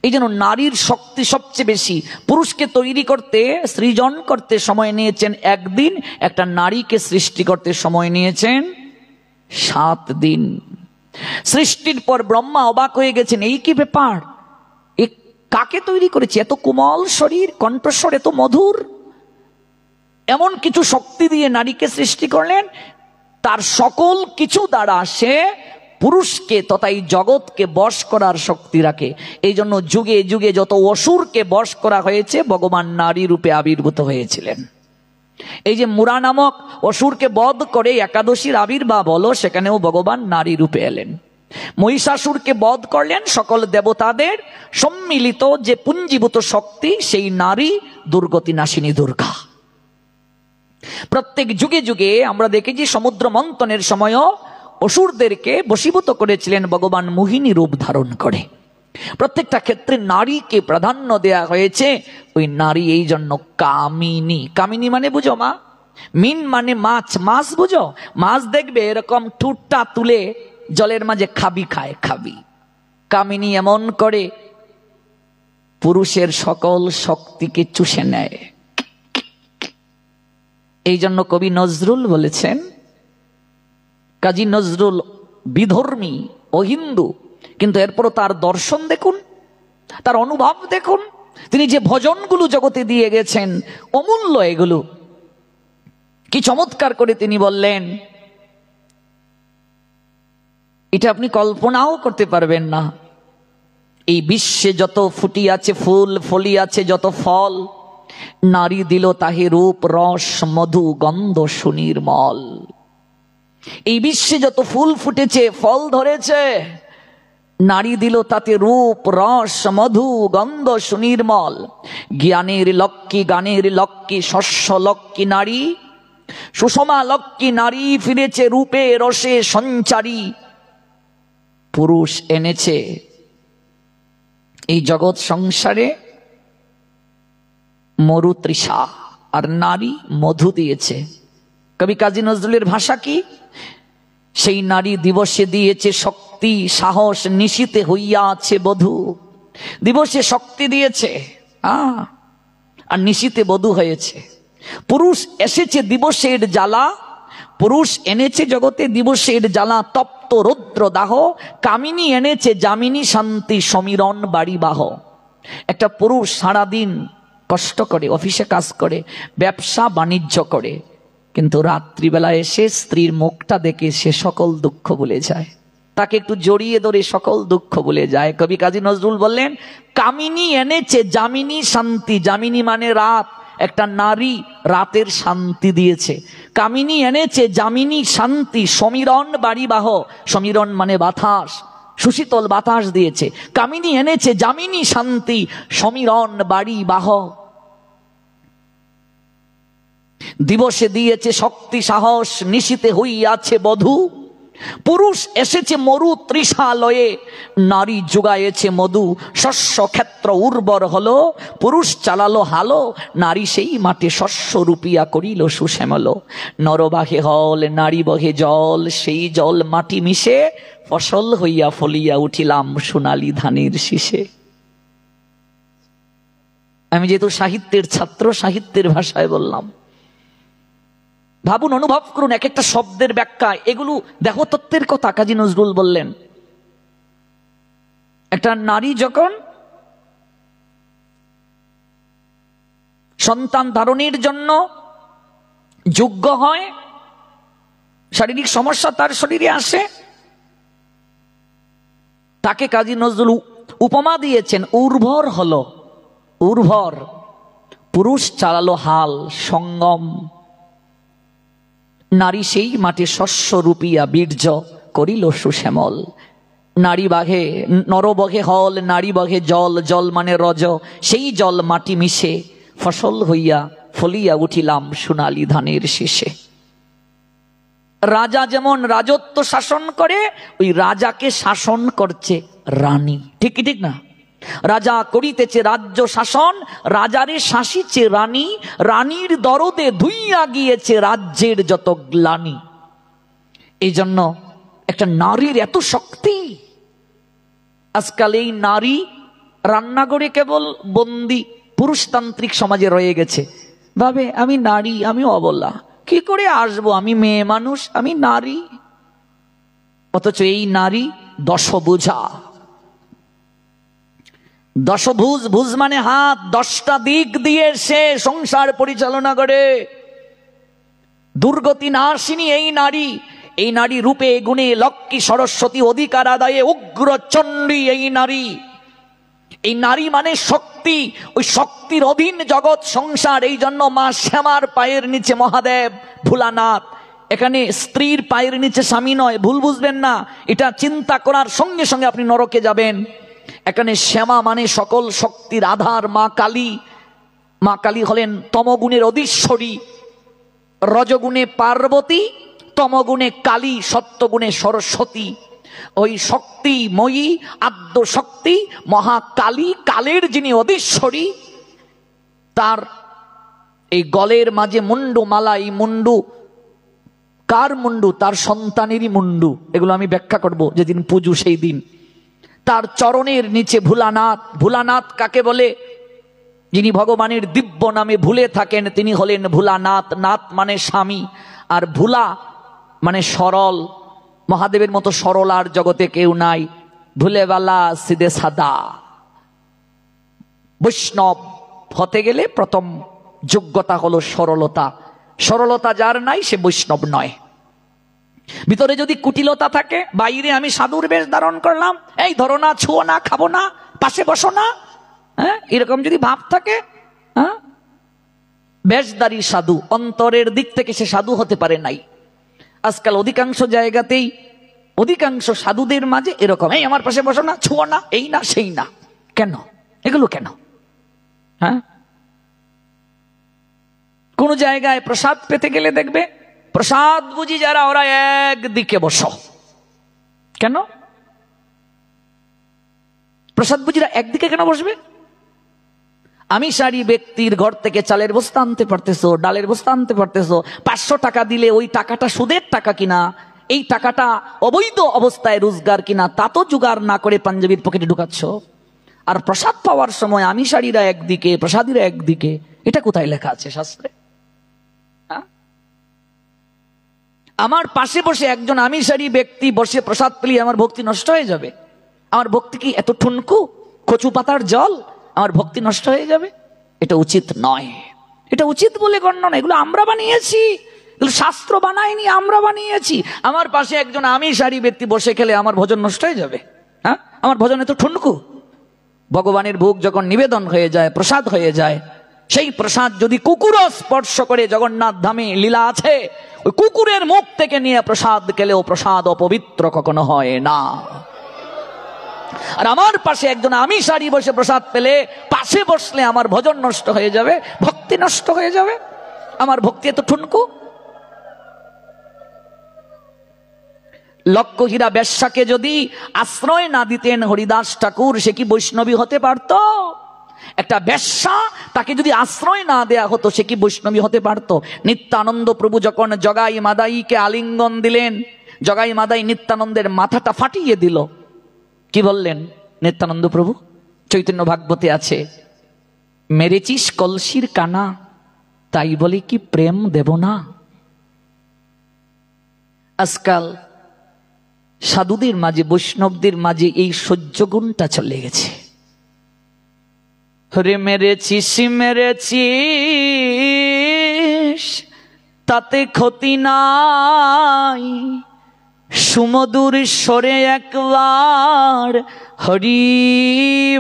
এই জন্য নারীর শক্তি সবচেয়ে বেশি। পুরুষকে তৈরি করতে, সৃজন করতে সময় নিয়েছেন একদিন, একটা নারীকে সৃষ্টি করতে সময় নিয়েছেন 7 দিন। সৃষ্টির পর ব্রহ্মা অবাক হয়ে গেছেন, এই কি ব্যাপার, এ কাকে তৈরি করেছে, এত কোমল শরীর, কণ্ঠস্বর এত মধুর, এমন কিছু শক্তি দিয়ে নারীকে সৃষ্টি করলেন। তার সকল কিছু দ্বারা সে পুরুষকে তথা এই জগৎকে বশ করার শক্তি রাখে। এই জন্য যুগে যুগে যত অসুরকে বশ করা হয়েছে, ভগবান নারী রূপে আবির্ভূত হয়েছিলেন। এই যে মুরা নামক অসুরকে বধ করে একাদশীর আবির্ভাব হলো, সেখানেও ভগবান নারী রূপে এলেন। মহিষাসুরকে বধ করলেন, সকল দেবতাদের সম্মিলিত যে পুঞ্জীভূত শক্তি, সেই নারী দুর্গতি নাশিনী দুর্গা। প্রত্যেক যুগে যুগে আমরা দেখেছি, সমুদ্র মন্থনের সময়ও অসুরদেরকে বশীভূত করেছিলেন ভগবান মোহিনী রূপ ধারণ করে। প্রত্যেকটা ক্ষেত্রে নারীকে প্রাধান্য দেয়া হয়েছে। ওই নারী এই জন্য কামিনী। কামিনী মানে বুঝো মা, মিন মানে মাছ, মাছ বুঝো, মাছ দেখবে এরকম ঠুটটা তুলে জলের মাঝে খাবি খায়, খাবি। কামিনী এমন করে পুরুষের সকল শক্তিকে চুষে নেয়। এই জন্য কবি নজরুল বলেছেন, কাজী নজরুল বিধর্মী ও হিন্দু, কিন্তু এরপরও তার দর্শন দেখুন, তার অনুভব দেখুন, তিনি যে ভজনগুলো জগতে দিয়ে গেছেন, অমূল্য এগুলো। কি চমৎকার করে তিনি বললেন, এটা আপনি কল্পনাও করতে পারবেন না। এই বিশ্বে যত ফুটি আছে ফুল, ফলি আছে যত ফল, নারী দিল তাহে রূপ, রস, মধু, গন্ধ সুনির্মল। এই বিশ্বে যত ফুল ফুটেছে, ফল ধরেছে, নারী দিল তাতে রূপ, রস, মধু, গন্ধ সুনির্মল। জ্ঞানের লক্ষ্মী, গানের লক্ষ্মী, শস্য লক্ষ্মী নারী, সুষমা লক্ষ্মী নারী, ফিরেছে রূপে রসে সঞ্চারী। পুরুষ এনেছে এই জগৎ সংসারে মরু তৃষা, আর নারী মধু দিয়েছে। কবি কাজী নজরুলের ভাষা কি, সেই নারী দিবসে দিয়েছে শক্তি, সাহস, নিশীতে হইয়া আছে বধূ। দিবসে শক্তি দিয়েছে, আর নিশীতে বধূ হয়েছে। পুরুষ এসেছে দিবসের জ্বালা, পুরুষ এনেছে জগতে দিবসের জ্বালা, তপ্ত রৌদ্র দাহ। কামিনী এনেছে যামিনী শান্তি, সমীরণ বাড়ি বাহ। একটা পুরুষ সারাদিন কষ্ট করে, অফিসে কাজ করে, ব্যবসা বাণিজ্য করে, কিন্তু রাত্রিবেলা এসে স্ত্রীর মুখটা দেখে সে সকল দুঃখ ভুলে যায়, তাকে একটু জড়িয়ে ধরে সকল দুঃখ ভুলে যায়। কবি কাজী নজরুল বললেন, কামিনী এনেছে যামিনী শান্তি। যামিনী মানে রাত, একটা নারী রাতের শান্তি দিয়েছে। কামিনী এনেছে যামিনী শান্তি, সমীরণ বাড়ি বাহ। সমীরণ মানে বাতাস, সুশীতল বাতাস দিয়েছে। কামিনী এনেছে যামিনী শান্তি, সমীরণ বাড়ি বাহ। দিবসে দিয়েছে শক্তি সাহস, নিশীতে হইয়াছে বধূ। পুরুষ এসেছে মরু তৃষালয়ে, নারী যোগায়েছে মধু। শস্য ক্ষেত্র উর্বর হলো, পুরুষ চালালো হালো, নারী সেই মাঠে শস্য রূপিয়া করিল সুশ্যামল। নরবাহে হল, নারী বহে জল, সেই জল মাটি মিশে, ফসল হইয়া ফলিয়া উঠিলাম সোনালী ধানের শীষে। আমি যেহেতু সাহিত্যের ছাত্র, সাহিত্যের ভাষায় বললাম। ভাবুন, অনুভব করুন, এক একটা শব্দের ব্যাখ্যা, এগুলো দেহতত্ত্বের কথা কাজী নজরুল বললেন। একটা নারী যখন সন্তান ধারণের জন্য যোগ্য হয়, শারীরিক সমস্যা তার শরীরে আসে, তাকে কাজী নজরুল উপমা দিয়েছেন উর্বর হলো, উর্বর পুরুষ চালালো হাল সঙ্গম, নারী সেই মাঠে শস্য রূপিয়া বীর্য করিল সুশ্যামল। নারী বাঘে নরবঘে হল, নারী বাঘে জল, জল মানে রজ, সেই জল মাটি মিশে ফসল হইয়া ফলিয়া উঠিলাম সোনালী ধানের শীষে। রাজা যেমন রাজত্ব শাসন করে, ওই রাজাকে শাসন করছে রানী, ঠিক কি ঠিক না? রাজা করিতেছে রাজ্য শাসন, রাজারে শাসিছে রানী, রানীর দরদে ধুইয়া গিয়েছে রাজ্যের যত গ্লানি। এই জন্য একটা নারীর এত শক্তি। আজকাল এই নারী রান্নাঘরে কেবল বন্দি, পুরুষতান্ত্রিক সমাজে রয়ে গেছে, ভাবে আমি নারী, আমি অবলা, কি করে আসবো, আমি মেয়ে মানুষ, আমি নারী। অথচ এই নারী দশভুজা। দশভুজ, ভুজ মানে হাত, 10টা দিক দিয়ে সে সংসার পরিচালনা করে। দুর্গতি নাশিনী এই নারী। এই নারী রূপে গুণে লক্ষ্মী সরস্বতী, অধিকার আদায়ে উগ্র চণ্ডী এই নারী। এই নারী মানে শক্তি, ওই শক্তির অধীন জগৎ সংসার। এই জন্য মা শ্যামার পায়ের নিচে মহাদেব ভোলানাথ। এখানে স্ত্রীর পায়ের নিচে স্বামী নয়, ভুল বুঝবেন না, এটা চিন্তা করার সঙ্গে সঙ্গে আপনি নরকে যাবেন। এখানে শ্যামা মানে সকল শক্তির আধার মা কালী। মা কালী হলেন তমগুণের অধীশ্বরী, রজগুণে পার্বতী, তমগুণে কালী, সত্যগুণে সরস্বতী। ওই শক্তিময়ী আদ্য শক্তি মহাকালী, কালের যিনি অধীশ্বরী, তার এই গলের মাঝে মুন্ডু মালা। এই মুন্ডু কার মুন্ডু? তার সন্তানেরই মুন্ডু। এগুলো আমি ব্যাখ্যা করব যেদিন পুজো সেই দিন। তার চরণের নিচে ভোলানাথ। ভোলানাথ কাকে বলে? যিনি ভগবানের দিব্য নামে ভুলে থাকেন তিনি হলেন ভোলানাথ। নাথ মানে স্বামী, আর ভোলা মানে সরল। মহাদেবের মতো সরল আর জগতে কেউ নাই। ভুলেবালা সিদে সাদা। বৈষ্ণব হতে গেলে প্রথম যোগ্যতা হলো সরলতা। সরলতা যার নাই সে বৈষ্ণব নয়। ভিতরে যদি কুটিলতা থাকে, বাইরে আমি সাধুর বেশ ধারণ করলাম, এই ধরো না, ছুঁয়ো না, খাবো না, পাশে বসো না, হ্যাঁ, এরকম যদি ভাব থাকে, হ্যাঁ, বেশধারী সাধু, অন্তরের দিক থেকে সে সাধু হতে পারে নাই। আজকাল অধিকাংশ জায়গাতেই অধিকাংশ সাধুদের মাঝে এরকম, এই আমার পাশে বসো না, ছুঁয়ো না, এই না সেই না। কেন এগুলো কেন? হ্যাঁ, কোন জায়গায় প্রসাদ পেতে গেলে দেখবে প্রসাদ বুঝি যারা, ওরা একদিকে বসো। কেন প্রসাদ বুঝিরা একদিকে কেন বসবে? আমি সারি ব্যক্তির ঘর থেকে চালের বস্তা আনতে পারতেছো, ডালের বস্তা আনতে পারতেছো, 500 টাকা দিলে ওই টাকাটা সুদের টাকা কিনা, এই টাকাটা অবৈধ অবস্থায় রোজগার কিনা, তা তো জোগাড় না করে পাঞ্জাবির পকেটে ঢুকাচ্ছ। আর প্রসাদ পাওয়ার সময় আমি সারিরা একদিকে, প্রসাদীরা একদিকে। এটা কোথায় লেখা আছে শাস্ত্রে? আমার পাশে বসে একজন আমিষারী ব্যক্তি বসে প্রসাদ পেলে আমার ভক্তি নষ্ট হয়ে যাবে? আমার ভক্তি কি এত ঠুনকু, কচু পাতার জল? আমার ভক্তি নষ্ট হয়ে যাবে? এটা উচিত নয়। এটা উচিত বলে গণ্য নয়। এগুলো আমরা বানিয়েছি, এগুলো শাস্ত্র বানায়নি, আমরা বানিয়েছি। আমার পাশে একজন আমিষারী ব্যক্তি বসে খেলে আমার ভোজন নষ্ট হয়ে যাবে? হ্যাঁ, আমার ভোজন এত ঠুনকু? ভগবানের ভোগ যখন নিবেদন হয়ে যায়, প্রসাদ হয়ে যায়, সেই প্রসাদ যদি কুকুর স্পর্শ করে, জগন্নাথ ধামে লীলা আছে, ওই কুকুরের মুখ থেকে নিয়ে প্রসাদ খেলেও প্রসাদ অপবিত্র কখনো হয় না। আর আমার পাশে একজন আমিষারী বসে প্রসাদ পেলে, পাশে বসলে আমার ভজন নষ্ট হয়ে যাবে, ভক্তি নষ্ট হয়ে যাবে। আমার ভক্তি এত ঠুনকু? লক্ষ্মীহীরা বেশ্যাকে যদি আশ্রয় না দিতেন হরিদাস ঠাকুর, সে কি বৈষ্ণবী হতে পারত? একটা বেশ্যা, তাকে যদি আশ্রয় না দেয়া হতো, সে কি বৈষ্ণবী হতে পারত? নিত্যানন্দ প্রভু যখন জগাই মাদাইকে আলিঙ্গন দিলেন, জগাই মাদাই নিত্যানন্দের মাথাটা ফাটিয়ে দিল। কি বললেন নিত্যানন্দ প্রভু? চৈতন্য ভাগবতে আছে, মেরেছিস কলসির কানা, তাই বলে কি প্রেম দেব না? আজকাল সাধুদের মাঝে, বৈষ্ণবদের মাঝে এই সহ্য গুণটা চলে গেছে। হরে মেরেছিস, মেরেছিস, তাতে ক্ষতি নাই। সুমধুর স্বরে একবার হরি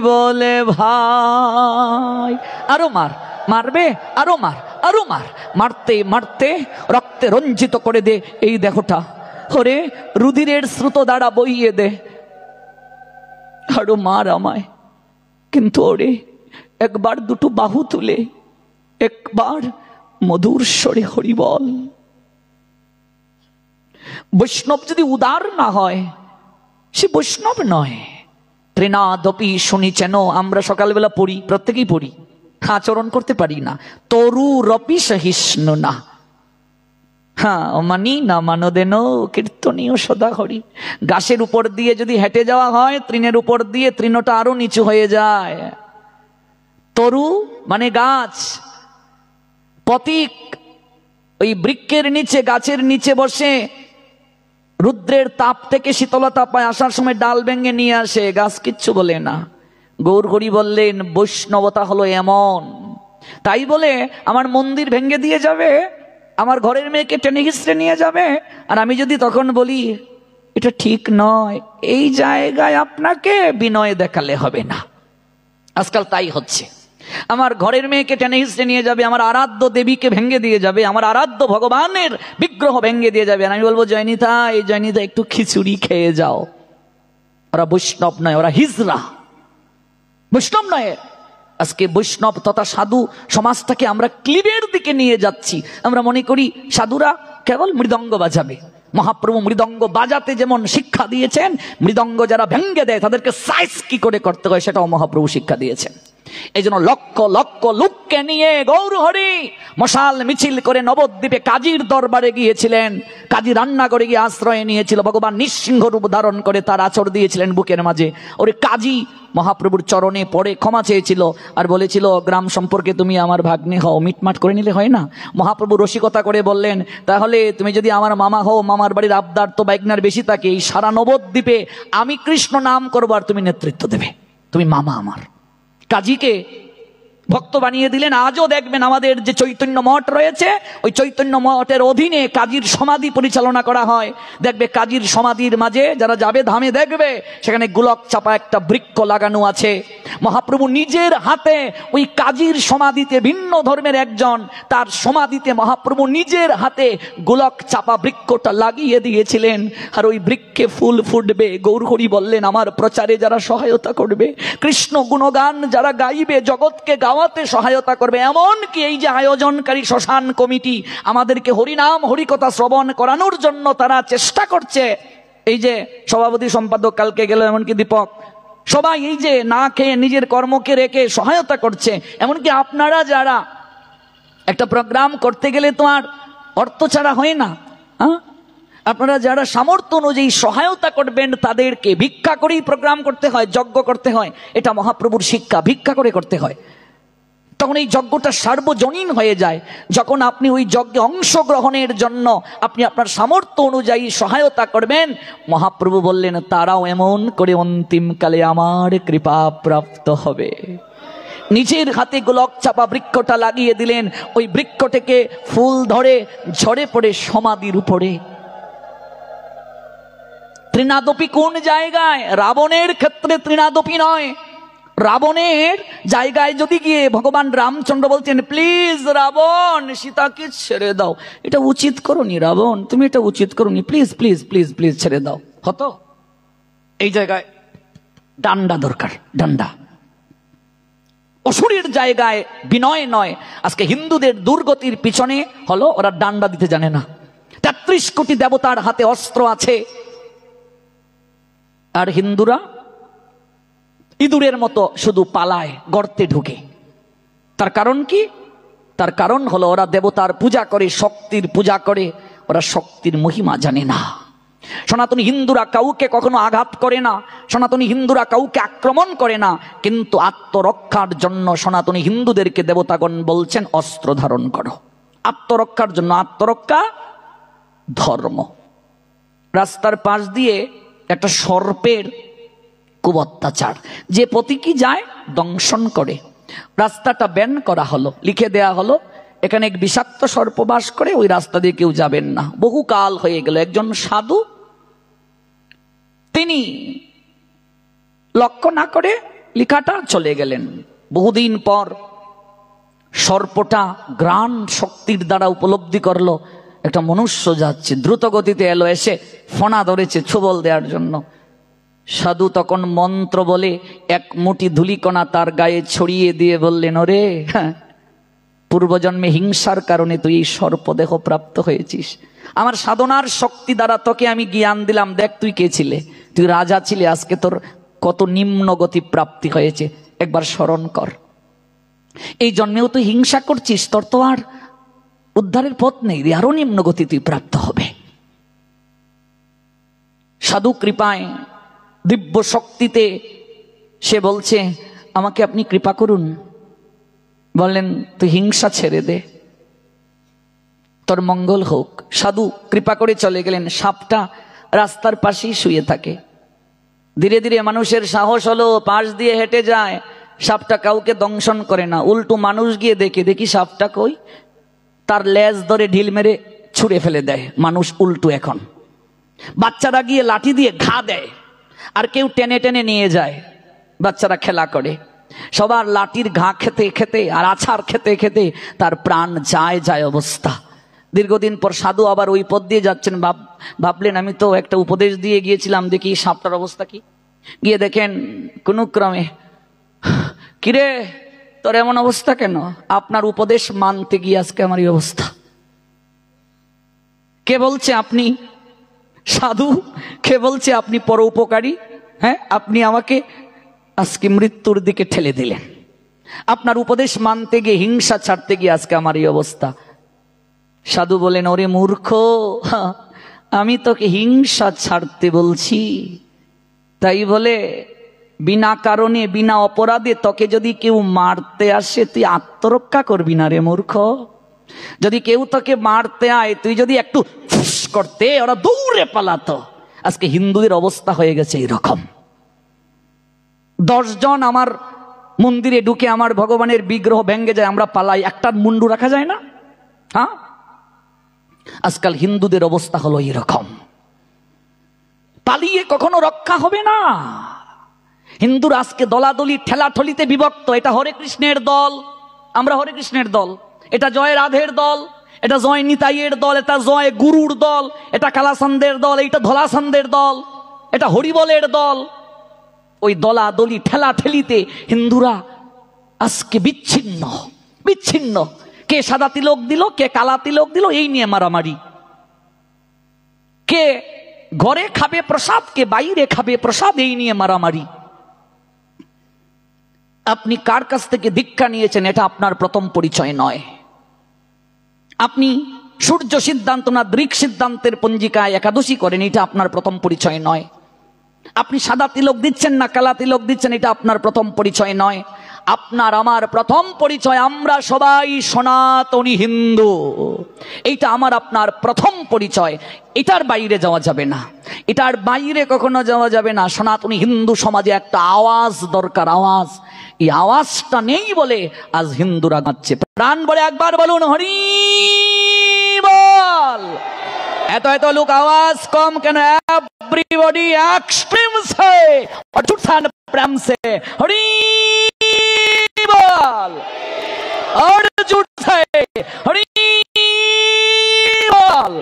বলে ভাই। আরো মার, মারবে, আরো মার, আরো মার। মারতে মারতে রক্তে রঞ্জিত করে দে এই দেহটা, ওরে রুধিরের স্রোত দ্বারা বইয়ে দে, আরো মার আমায়। কিন্তু ওরে একবার দুটো বাহু তুলে একবার মধুর স্বরে হরি বল। বৈষ্ণব যদি উদার না হয় সে বৈষ্ণব নয়। ত্রিনাদপি শুনিছেন, আমরা সকালবেলা পড়ি, প্রত্যেকেই পড়ি, আচরণ করতে পারি না। তরু রপি সহিষ্ণু না, হ্যাঁ মানি না মানদেন কীর্তনীয় সদা হরি। গাছের উপর দিয়ে যদি হেঁটে যাওয়া হয়, তৃণের উপর দিয়ে তৃণটা আরো নিচু হয়ে যায়। তরু মানে গাছ, পথিক ওই বৃক্ষের নিচে, গাছের নিচে বসে রুদ্রের তাপ থেকে শীতলতা পায়, আসার সময় ডাল ভেঙে নিয়ে আসে, গাছ কিচ্ছু বলে না। গৌর হরি বললেন বৈষ্ণবতা হলো এমন। তাই বলে আমার মন্দির ভেঙে দিয়ে যাবে, আমার ঘরের মেয়েকে টেনে হিসড়ে নিয়ে যাবে, আর আমি যদি তখন বলি এটা ঠিক নয়, এই জায়গায় আপনাকে বিনয় দেখালে হবে না। আজকাল তাই হচ্ছে। আমার ঘরের মেয়েকে টেনে হিসড়ে নিয়ে যাবে, আমার আরাধ্য দেবীকে ভেঙে দিয়ে যাবে, আমার আরাধ্য ভগবানের বিগ্রহ ভেঙে দিয়ে যাবে, আর আমি বলবো জয়নিতা, এই জয়নিতা একটু খিচুড়ি খেয়ে যাও। ওরা বৈষ্ণব নয়, ওরা হিজড়া, বৈষ্ণব নয়। আজকে বৈষ্ণব তথা সাধু সমাজটাকে আমরা ক্লিবের দিকে নিয়ে যাচ্ছি। আমরা মনে করি সাধুরা কেবল মৃদঙ্গ বাজাবে। মহাপ্রভু মৃদঙ্গ বাজাতে যেমন শিক্ষা দিয়েছেন, মৃদঙ্গ যারা ভেঙ্গে দেয় তাদেরকে সাইজ কি করে করতে হয় সেটাও মহাপ্রভু শিক্ষা দিয়েছেন। এই জন্য লক্ষ লক্ষ লোককে নিয়ে গৌর হরি মশাল মিছিল করে নবদ্বীপে কাজীর দরবারে গিয়েছিলেন। কাজী রান্না করে গিয়ে আশ্রয় নিয়েছিল, ভগবান নৃসিংহ রূপ ধারণ করে তার আচর দিয়েছিলেন বুকের মাঝে। ওরে কাজী মহাপ্রভুর চরণে পড়ে ক্ষমা চেয়েছিল আর বলেছিল গ্রাম সম্পর্কে তুমি আমার ভাগ্নে হও, মিটমাট করে নিলে হয় না। মহাপ্রভু রসিকতা করে বললেন তাহলে তুমি যদি আমার মামা হও, মামার বাড়ির আবদার তো বাইকনার বেশি থাকে, এই সারা নবদ্বীপে আমি কৃষ্ণ নাম করবো আর তুমি নেতৃত্ব দেবে, তুমি মামা আমার। কাজীকে ভক্ত বানিয়ে দিলেন। আজও দেখবেন আমাদের যে চৈতন্য মঠ রয়েছে, ওই চৈতন্য মঠের অধীনে কাজীর সমাধি পরিচালনা করা হয়। দেখবে কাজীর সমাধির মাঝে যারা যাবে ধামে দেখবে সেখানে গোলক চাপা একটা বৃক্ষ লাগানো আছে। মহাপ্রভু নিজের হাতে ওই কাজীর সমাধিতে, ভিন্ন ধর্মের একজন তার সমাধিতে মহাপ্রভু নিজের হাতে গোলক চাপা বৃক্ষটা লাগিয়ে দিয়েছিলেন। আর ওই বৃক্ষে ফুল ফুটবে। গৌর হরি বললেন আমার প্রচারে যারা সহায়তা করবে, কৃষ্ণ গুণগান যারা গাইবে, জগৎকে গাওয়াতে সহায়তা করবে, এমনকি এই যে আয়োজনকারী শ্মশান কমিটি আমাদেরকে হরিনাম হরিকথা শ্রবণ করানোর জন্য তারা চেষ্টা করছে। এই যে সভাপতি সম্পাদক কালকে গেল, এমনকি দীপক, সবাই এই যে না খেয়ে নিজের কর্মকে রেখে সহায়তা করছে। এমনকি আপনারা যারা একটা প্রোগ্রাম করতে গেলে তো আর অর্থ ছাড়া হয় না, হ্যাঁ, আপনারা যারা সামর্থ্য অনুযায়ী সহায়তা করবেন তাদেরকে ভিক্ষা করেই প্রোগ্রাম করতে হয়, যজ্ঞ করতে হয়। এটা মহাপ্রভুর শিক্ষা, ভিক্ষা করে করতে হয়। তখন এই যজ্ঞটা সার্বজনীন হয়ে যায়। যখন আপনি ওই যজ্ঞে অংশগ্রহণের জন্য আপনি আপনার সামর্থ্য অনুযায়ী সহায়তা করবেন, মহাপ্রভু বললেন তারাও এমন করে অন্তিমকালে আমার কৃপা প্রাপ্ত হবে। নিজের হাতে গোলক চাপা বৃক্ষটা লাগিয়ে দিলেন। ওই বৃক্ষ থেকে ফুল ধরে ঝরে পড়ে সমাধির উপরে। ত্রিনাদপি কোন জায়গায়? রাবণের ক্ষেত্রে ত্রিনাদপি নয়। রাবণের জায়গায় যদি গিয়ে ভগবান রামচন্দ্র বলছেন প্লিজ রাবণ সীতাকে ছেড়ে দাও, এটা উচিত করোনি রাবণ, তুমি এটা উচিত করোনি, প্লিজ প্লিজ প্লিজ প্লিজ ছেড়ে দাও, হতো? এই জায়গায় ডান্ডা দরকার, ডান্ডা। অসুরের জায়গায় বিনয় নয়। আজকে হিন্দুদের দুর্গতির পিছনে হলো ওরা ডান্ডা দিতে জানে না। 33 কোটি দেবতার হাতে অস্ত্র আছে, আর হিন্দুরা ইঁদুরের মতো শুধু পালায়, গর্তে ঢুকে। তার কারণ কি? তার কারণ হলো ওরা দেবতার পূজা করে, শক্তির পূজা করে, ওরা শক্তির মহিমা জানে না। সনাতনী হিন্দুরা কাউকে কখনো আঘাত করে না, সনাতনী হিন্দুরা কাউকে আক্রমণ করে না, কিন্তু আত্মরক্ষার জন্য সনাতনী হিন্দুদেরকে দেবতাগণ বলছেন অস্ত্র ধারণ করো। আত্মরক্ষার জন্য, আত্মরক্ষা ধর্ম। রাস্তার পাশ দিয়ে একটা সর্পের খুব অত্যাচার, যে প্রতীকী যায় দংশন করে। রাস্তাটা ব্যান করা হলো, লিখে দেয়া হলো এখানে এক বিষাক্ত সর্প বাস করে, ওই রাস্তা দিয়ে কেউ যাবেন না। বহু কাল হয়ে গেল। একজন সাধু, তিনি লক্ষ্য না করে লিখাটা চলে গেলেন। বহুদিন পর সর্পটা গ্রাণ শক্তির দ্বারা উপলব্ধি করলো একটা মনুষ্য যাচ্ছে, দ্রুত গতিতে এলো, এসে ফণা ধরেছে ছোবল দেওয়ার জন্য। সাধু তখন মন্ত্র বলে এক মুঠি ধূলিকণা তার গায়ে ছড়িয়ে দিয়ে বললেন, ওরে পূর্বজন্মে হিংসার কারণে তুই এই সর্পদেহ প্রাপ্ত হয়েছিস, আমার সাধনার শক্তি দ্বারা তোকে আমি জ্ঞান দিলাম, দেখ তুই কে ছিলে, তুই রাজা ছিলে, আজকে তোর কত নিম্ন গতি প্রাপ্তি হয়েছে, একবার স্মরণ কর। এই জন্মেও তুই হিংসা করছিস, তোর তো আর উদ্ধারের পথ নেই, আরো নিম্ন গতি তুই প্রাপ্ত হবে। সাধু কৃপায়, দিব্য শক্তিতে সে বলছে, আমাকে আপনি কৃপা করুন। বললেন, তুই হিংসা ছেড়ে দে, তোর মঙ্গল হোক। সাধু কৃপা করে চলে গেলেন। সাপটা রাস্তার পাশেই শুয়ে থাকে। ধীরে ধীরে মানুষের সাহস হলো, পাশ দিয়ে হেঁটে যায়। সাপটা কাউকে দংশন করে না, উল্টো মানুষ গিয়ে দেখি সাপটা কই, তার লেজ ধরে ঢিল মেরে ছুঁড়ে ফেলে দেয়। মানুষ উল্টো। এখন বাচ্চারা গিয়ে লাঠি দিয়ে ঘা দেয়, আর কেউ টেনে টেনে নিয়ে যায়, বাচ্চারা খেলা করে। সবার লাঠির ঘা খেতে খেতে আর আছাড় খেতে খেতে তার প্রাণ যায় অবস্থা। দীর্ঘদিন পর সাধু আবার ওই পথ দিয়ে যাচ্ছেন, ভাবলেন আমি তো একটা উপদেশ দিয়ে গিয়েছিলাম, দেখি সাপটার অবস্থা কি। গিয়ে দেখেন কোন ক্রমে, কিরে তোর এমন অবস্থা কেন? আপনার উপদেশ মানতে গিয়ে আজকে আমার এই অবস্থা। কে বলছে আপনি সাধু? কে বলছে আপনি পরোপকারী? হ্যাঁ, আপনি আমাকে আজকে মৃত্যুর দিকে ঠেলে দিলেন। আপনার উপদেশ মানতে গিয়ে, হিংসা ছাড়তে গিয়ে আজকে আমার এই অবস্থা। সাধু বলেন, ওরে মূর্খ, আমি তোকে হিংসা ছাড়তে বলছি, তাই বলে বিনা কারণে বিনা অপরাধে তোকে যদি কেউ মারতে আসে তুই আত্মরক্ষা করবি না রে মূর্খ। যদি কেউ তোকে মারতে আয়, তুই যদি একটু ফুস করতে, ওরা দৌড়ে পালাতো। আজকে হিন্দুদের অবস্থা হয়ে গেছে এরকম। 10 জন আমার মন্দিরে ঢুকে আমার ভগবানের বিগ্রহ ভেঙে যায়, আমরা পালাই, একটার মুন্ডু রাখা যায় না? হ্যাঁ, আজকাল হিন্দুদের অবস্থা হলো এরকম। পালিয়ে কখনো রক্ষা হবে না। হিন্দুরা আজকে দলাদলি ঠেলাঠলিতে বিভক্ত। এটা হরে কৃষ্ণের দল, আমরা হরে কৃষ্ণের দল, এটা জয় রাধের দল, এটা জয় নিতাইয়ের দল, এটা জয় গুরুর দল, এটা কালাসান্দের দল, এটা ধলাসান্দের দল, এটা হরিবলের দল। ওই দলাদলি ঠেলাঠেলিতে হিন্দুরা আজকে বিচ্ছিন্ন। কে সাদা তিলক দিল, কে কালা তিলক দিল, এই নিয়ে মারামারি। কে ঘরে খাবে প্রসাদ, কে বাইরে খাবে প্রসাদ, এই নিয়ে মারামারি। আপনি কার কাছ থেকে দীক্ষা নিয়েছেন এটা আপনার প্রথম পরিচয় নয়। আপনি সূর্য সিদ্ধান্ত না দৃক সিদ্ধান্তের পঞ্জিকায় একাদশী করেন, এটা আপনার প্রথম পরিচয় নয়। আপনি সাদা তিলক দিচ্ছেন না কালা তিলক দিচ্ছেন, এটা আপনার প্রথম পরিচয় নয়। আপনার আমার প্রথম পরিচয়, আমরা সবাই সনাতনী হিন্দু, এইটা আমার আপনার প্রথম পরিচয়। এটার বাইরে যাওয়া যাবে না, এটার বাইরে কখনো যাওয়া যাবে না। সনাতনী হিন্দু সমাজে একটা আওয়াজ দরকার, আওয়াজ। এই আওয়াজটা নেই বলে আজ হিন্দুরা গাচ্ছে। প্রাণ বলে একবার বলুন হরি বল। এত লোক আওয়াজ কম কেন? এভরিবডি এক্সট্রিম সে অর্জুন প্রেম সে হরি বল, অর্জুন সে হরি বল।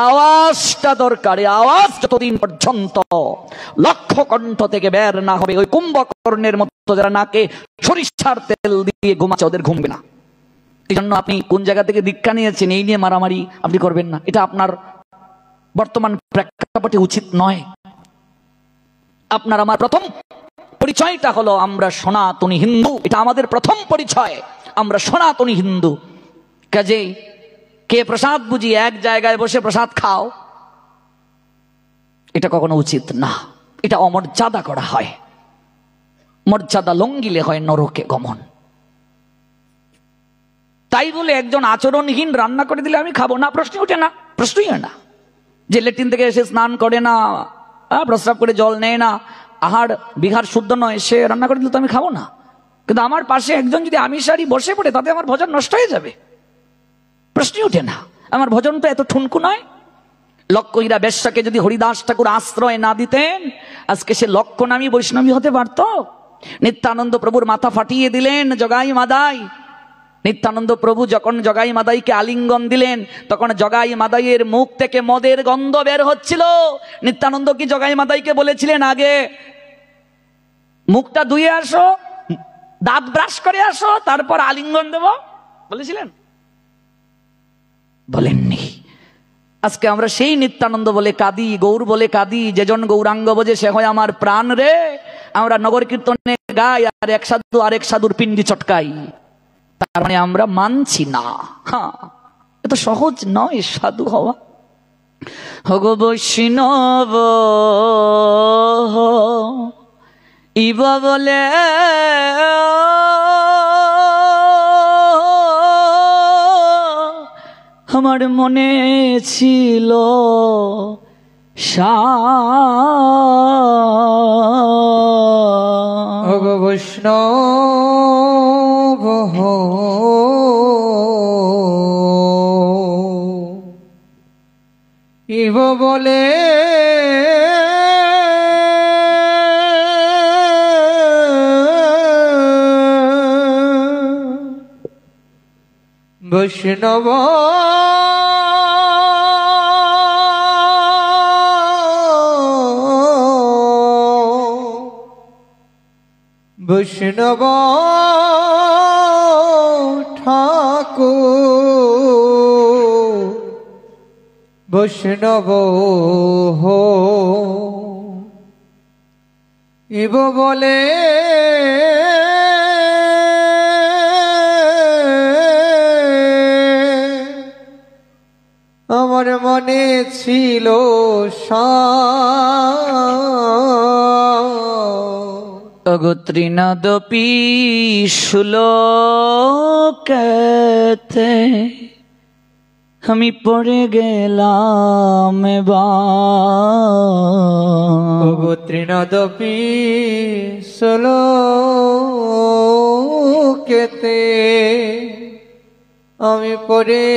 আওয়াজটা দরকার। আওয়াজ যতদিন পর্যন্ত লক্ষ্য কণ্ঠ থেকে বের না হবে, ওই কুম্ভকর্ণের মতো যারা নাকে সরিষার তেল দিয়ে ঘুমাচ্ছে, ওদের ঘুমবে না। এই জন্য আপনি কোন জায়গা থেকে দীক্ষা নিয়েছেন এই নিয়ে মারামারি আপনি করবেন না। এটা আপনার বর্তমান প্রেক্ষাপটে উচিত নয়। আপনার আমার প্রথম পরিচয়টা হলো আমরা সনাতনী হিন্দু, এটা আমাদের প্রথম পরিচয়, আমরা সনাতনী হিন্দু। কাজেই কে প্রসাদ বুঝি এক জায়গায় বসে প্রসাদ খাও, এটা কখনো উচিত না। এটা অমর্যাদা করা হয়। মর্যাদা লঙ্ঘিলে হয় নরকে গমন। তাই বলে একজন আচরণহীন রান্না করে দিলে আমি খাবো না, প্রশ্ন ওঠে না, প্রশ্নই হয় না। যে ল্যাট্রিন থেকে এসে স্নান করে না, প্রস্রাব করে জল নেয় না, আহার বিহার শুদ্ধ নয়, সে রান্না করে দিলে তো আমি খাবো না। কিন্তু আমার পাশে একজন যদি আমিষারি বসে পড়ে, তাতে আমার ভোজন নষ্ট হয়ে যাবে। প্রশ্নই ওঠে না। আমার ভজনটা এত ঠুনকু নয়। লক্ষ্মীরা বেশ্যাকে যদি হরিদাস ঠাকুর আশ্রয় না দিতেন, আজকে সে লক্ষ্য নামী বৈষ্ণবী হতে পারত। নিত্যানন্দ প্রভুর মাথা ফাটিয়ে দিলেন জগাই মাদাই। নিত্যানন্দ প্রভু যখন জগাই মাদাইকে আলিঙ্গন দিলেন, তখন জগাই মাদাইয়ের মুখ থেকে মদের গন্ধ বের হচ্ছিল। নিত্যানন্দ কি জগাই মাদাইকে বলেছিলেন, আগে মুখটা ধুয়ে আসো, দাঁত ব্রাশ করে আসো, তারপর আলিঙ্গন দেব? বলেছিলেন? বলেননি। আজকে আমরা সেই নিত্যানন্দ বলে কাঁদি, গৌর বলে কাঁদি, যেজন গৌরাঙ্গ বোঝে সে হয় আমার প্রাণ রে। আমরা নগর কীর্তনে গাই আর এক সাধু আরেক সাধুর পিণ্ডি চটকাই, তার মানে আমরা মানছি না। হ্যাঁ, এত সহজ নয় সাধু হওয়া। হগ বৈষ্ণব ইব বলে আমার মনে ছিল ভগ বৈষ্ণব ইব বলে বৈষ্ণব বৈষ্ণব ঠাকুর বৈষ্ণব ইব বলে আমার মনে ছিল অগত্রিনাদপি শুলোকেতে আমি পড়ে গেলাম অগত্রিনাদপি শুলোকেতে আমি পড়ে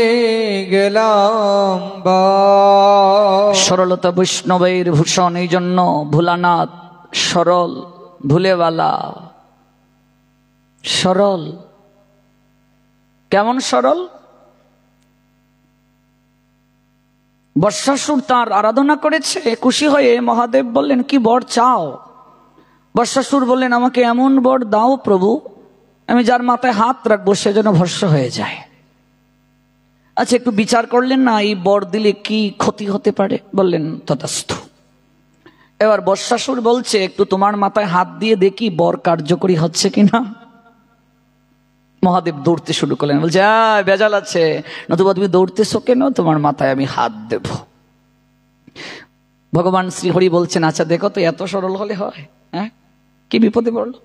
গেলাম। সরলতা বৈষ্ণবের ভূষণ, এই জন্য ভোলানাথ সরল, ভুলেওয়ালা সরল। কেমন সরল? বর্ষাসুর তার আরাধনা করেছে, খুশি হয়ে মহাদেব বললেন কি বর চাও? বর্ষাসুর বললেন আমাকে এমন বর দাও প্রভু, আমি যার মাথায় হাত রাখবো সে যেন ভস্ম হয়ে যায়। আচ্ছা, একটু বিচার করলেন না এই বর দিলে কি ক্ষতি হতে পারে? বললেন তথাস্তু। এবার বর্ষাসুর বলছে একটু তোমার মাথায় হাত দিয়ে দেখি বর কার্যকরী হচ্ছে কিনা। মহাদেব দৌড়তে শুরু করলেন, বলছে বেজাল আছে, নতুবা তুমি দৌড়তেছো কেন? তোমার মাথায় আমি হাত দেব। ভগবান শ্রীহরি বলছেন আচ্ছা দেখো তো, এত সরল হলে হয়? হ্যাঁ, কি বিপদে পড়লো।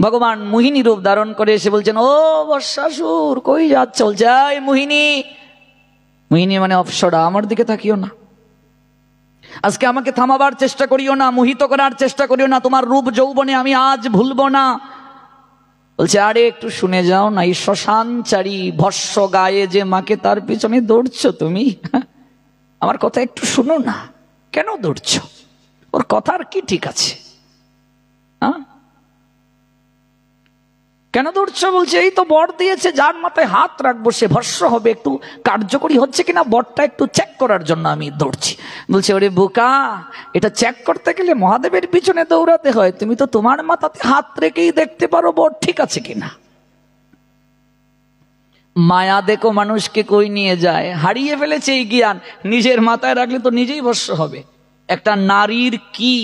ভগবান মোহিনী রূপ ধারণ করে এসে বলছেন ও বর্ষাসুর কই যাচ্ছ? বলছে মোহিনী। মোহিনী মানে অপ্সরা, আমার দিকে তাকিও না, আজকে আমাকে থামাবার চেষ্টা করিও না, মোহিত করার চেষ্টা করিও না, তোমার রূপ যৌবনে আমি আজ ভুলবো না। বলছে আরে একটু শুনে যাও না, এই শ্মশানচারী ভস্য গায়ে যে মাকে তার পিছনে দৌড়ছো তুমি, আমার কথা একটু শুনো না। কেন দৌড়ছো? ওর কথার কি ঠিক আছে? হ্যাঁ, কেন দৌড়ছো? বলছে এই তো বর দিয়েছে যার মাথায় হাত রাখবো সে ভস্য হবে, একটু কার্যকরী হচ্ছে কিনা বরটা একটু চেক করার জন্য আমি দৌড়ছি। বলছে ওরে বোকা, এটা চেক করতে গেলে মহাদেবের পিছনে দৌড়াতে হয়, তুমি তো তোমার মাথাতে হাত রেখেই দেখতে পারো বর ঠিক আছে কিনা। মায়া দেখো মানুষকে কই নিয়ে যায়, হারিয়ে ফেলেছে এই জ্ঞান। নিজের মাথায় রাখলে তো নিজেই ভস্য হবে। একটা নারীর কি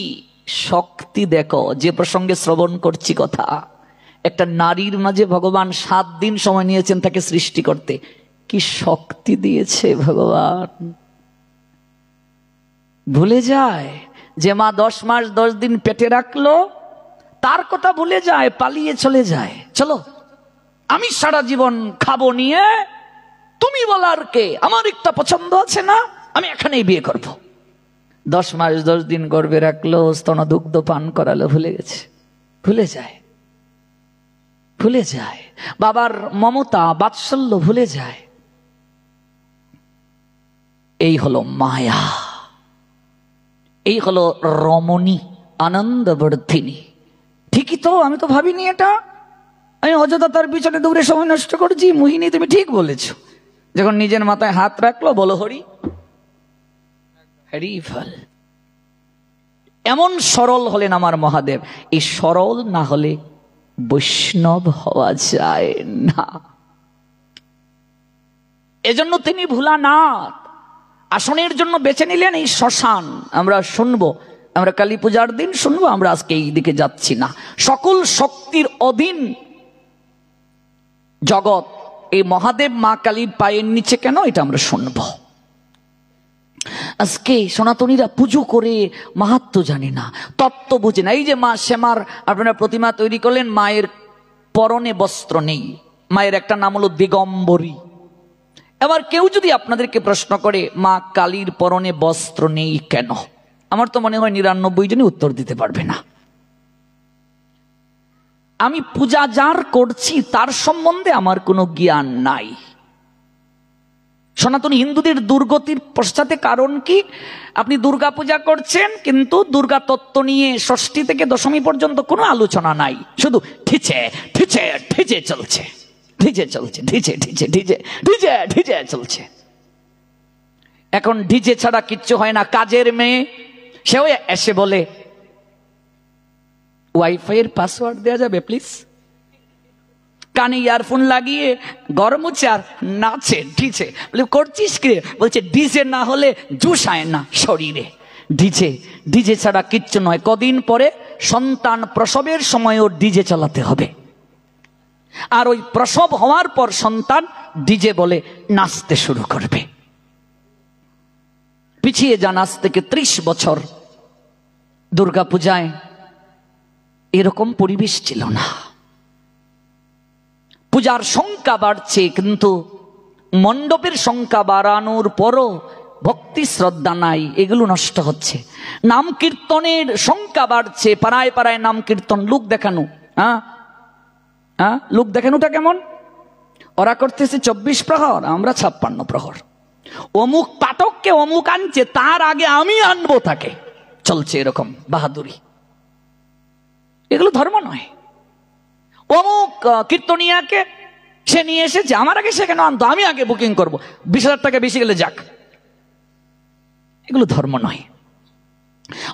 শক্তি দেখো, যে প্রসঙ্গে শ্রবণ করছি কথা। একটা নারীর মাঝে ভগবান 7 দিন সময় নিয়েছেন তাকে সৃষ্টি করতে, কি শক্তি দিয়েছে ভগবান। ভুলে যায় যে মা 10 মাস 10 দিন পেটে রাখলো, তার কথা ভুলে যায়, পালিয়ে চলে যায়। চলো আমি সারা জীবন খাবো নিয়ে, তুমি বলার কে? আমার একটা পছন্দ আছে না, আমি এখানেই বিয়ে করব। 10 মাস 10 দিন গর্ভে রাখলো, স্তন দুগ্ধ পান করালো, ভুলে গেছে। ভুলে যায়, ভুলে যায় বাবার মমতা বাৎসল্য, ভুলে যায়। এই হলো মায়া, এই হলো রমণী, আনন্দবর্ধিনী। ঠিকই তো, আমি তো ভাবিনি এটা। আমি অযথা তার পিছনে দৌড়ে সময় নষ্ট করছি। মোহিনী, তুমি ঠিক বলেছ। যখন নিজের মাথায় হাত রাখলো, বলো হরি হরি ফল। এমন সরল হলেন আমার মহাদেব। এই সরল না হলে বৈষ্ণব হওয়া যায় না। এজন্য তিনি ভোলানাথ আসনের জন্য বেছে নিলেন এই শ্মশান। আমরা শুনবো, আমরা কালী পূজার দিন শুনবো, আমরা আজকে এই দিকে যাচ্ছি না। সকল শক্তির অধীন জগৎ, এই মহাদেব মা কালীর পায়ের নিচে কেন, এটা আমরা শুনবো। আজকে সনাতনীরা পুজো করে মাহাত্ম জানে না, তত্ত্ব বুঝে না। এই যে মা শ্যামার আপনারা প্রতিমা তৈরি করলেন, মায়ের পরনে বস্ত্র নেই, মায়ের একটা নাম হলো দিগম্বরী। এবার কেউ যদি আপনাদেরকে প্রশ্ন করে মা কালীর পরনে বস্ত্র নেই কেন, আমার তো মনে হয় 99 জনই উত্তর দিতে পারবে না। আমি পূজা যার করছি তার সম্বন্ধে আমার কোনো জ্ঞান নাই। সনাতনী হিন্দুদের দুর্গতির পশ্চাতে কারণ কি? আপনি দুর্গা পূজা করছেন কিন্তু দুর্গা তত্ত্ব নিয়ে ষষ্ঠী থেকে দশমী পর্যন্ত কোনো আলোচনা নাই, শুধু ঠিচে ঠিচে ঠিচে চলছে, ঢিজে চলছে, ঢিজে ঢিজে ঢিজে ঢিজে ঢিজে চলছে। এখন ঢিজে ছাড়া কিচ্ছু হয় না। কাজের মেয়ে সেও এসে বলে ওয়াইফাই এর পাসওয়ার্ড দেওয়া যাবে প্লিজ। কানে ইয়ারফোন লাগিয়ে গরম হচ্ছে আর নাচে ঢিজে। বলে করছিস কি? বলছে ডিজে না হলে জুসায় না শরীরে। ডিজে ডিজে ছাড়া কিচ্ছু নয়। কদিন পরে সন্তান প্রসবের সময়ও ডিজে চালাতে হবে। আর ওই প্রসব হওয়ার পর সন্তান ডিজে বলে নাচতে শুরু করবে। পিছিয়ে যান আজ থেকে 30 বছর। দুর্গা পূজায় এরকম পরিবেশ ছিল না। পূজার সংখ্যা বাড়ছে কিন্তু মণ্ডপের সংখ্যা বাড়ানোর পরও ভক্তি শ্রদ্ধা নাই, এগুলো নষ্ট হচ্ছে। নাম কীর্তনের সংখ্যা বাড়ছে, পাড়ায় পাড়ায় নাম কীর্তন, লোক দেখানো। লোক দেখানোটা কেমন? ওরা করতেছে 24 প্রহর, আমরা 56 প্রহর। অমুক পাঠককে অমুক আনছে, তার আগে আমি আনবো তাকে, চলছে এরকম বাহাদুরি। এগুলো ধর্ম নয়। অমুক কীর্তনিয়াকে সে নিয়ে এসেছে, আমার আগে সে কেন আনতো, আমি আগে বুকিং করবো, 20,000 টাকা বেশি গেলে যাক। এগুলো ধর্ম নয়।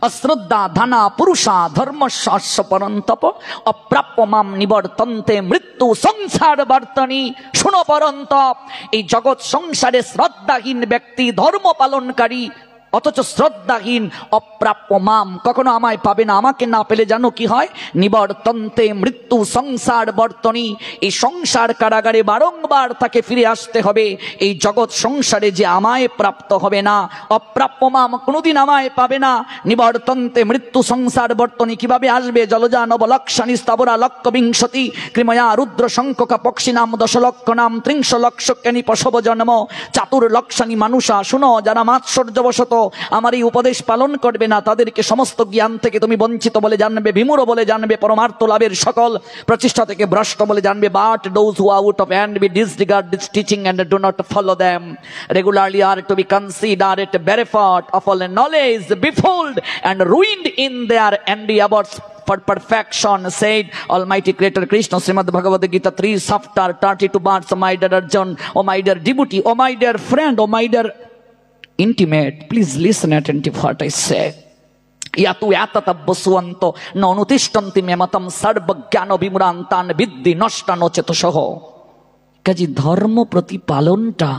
অশ্রদ্ধা ধানা পুরুষা ধর্ম পরন্তপ অপ্রাপ্য মাম নিবর্তন্তে মৃত্যু সংসার বর্তনী। শুনো পরন্তপ, এই জগৎ সংসারে শ্রদ্ধাহীন ব্যক্তি ধর্ম পালনকারী অথচ শ্রদ্ধাহীন অপ্রাপ্য মাম, কখনো আমায় পাবে না। আমাকে না পেলে জানো কি হয়? নিবর্তন্তে মৃত্যু সংসার বর্তনী। এই সংসার কারাগারে বারংবার তাকে ফিরে আসতে হবে। এই জগৎ সংসারে যে আমায় প্রাপ্ত হবে না, অপ্রাপ্য মাম, কোনোদিন আমায় পাবে না। নিবর্তন্তে মৃত্যু সংসার বর্তনী কিভাবে আসবে? জলজা নবলক্ষানি স্থাবরা লক্ষ বিংশতি কৃময়া রুদ্র শঙ্খকা পক্ষী নাম 10 লক্ষ নাম 30 লক্ষ জ্ঞানী পশব জন্ম চাতুর্লক্ষানি মানুষা। শুনো, যারা মাৎসর্যবশত আমার এই উপদেশ পালন করবে না তাদেরকে সমস্ত জ্ঞান থেকে তুমি বঞ্চিত বলে জানবে, বিমূঢ় বলে জানবে, পরমার্থ লাভের সকল প্রচেষ্টা থেকে ভ্রষ্ট বলে জানবে। But those who out of hand we disregard this teaching and do not follow them regularly are to be considered bereft of all knowledge, befooled and ruined in their endeavors for perfection, said Almighty Creator Krishna, Srimad Bhagavad Gita 3 chapter 32 verse. My dear Arjun, oh my dear devotee, oh my dear friend, oh my dear intimate, please listen attentive what I say. ইয়াতু এততাব্যসুয়ন্ত ন অনুতিষ্ঠন্তি মেমতম সর্বজ্ঞান বিমূঢ়ান্তান বিদ্ধি নষ্টান চেতসহ। কাজে ধর্ম প্রতিপালনটা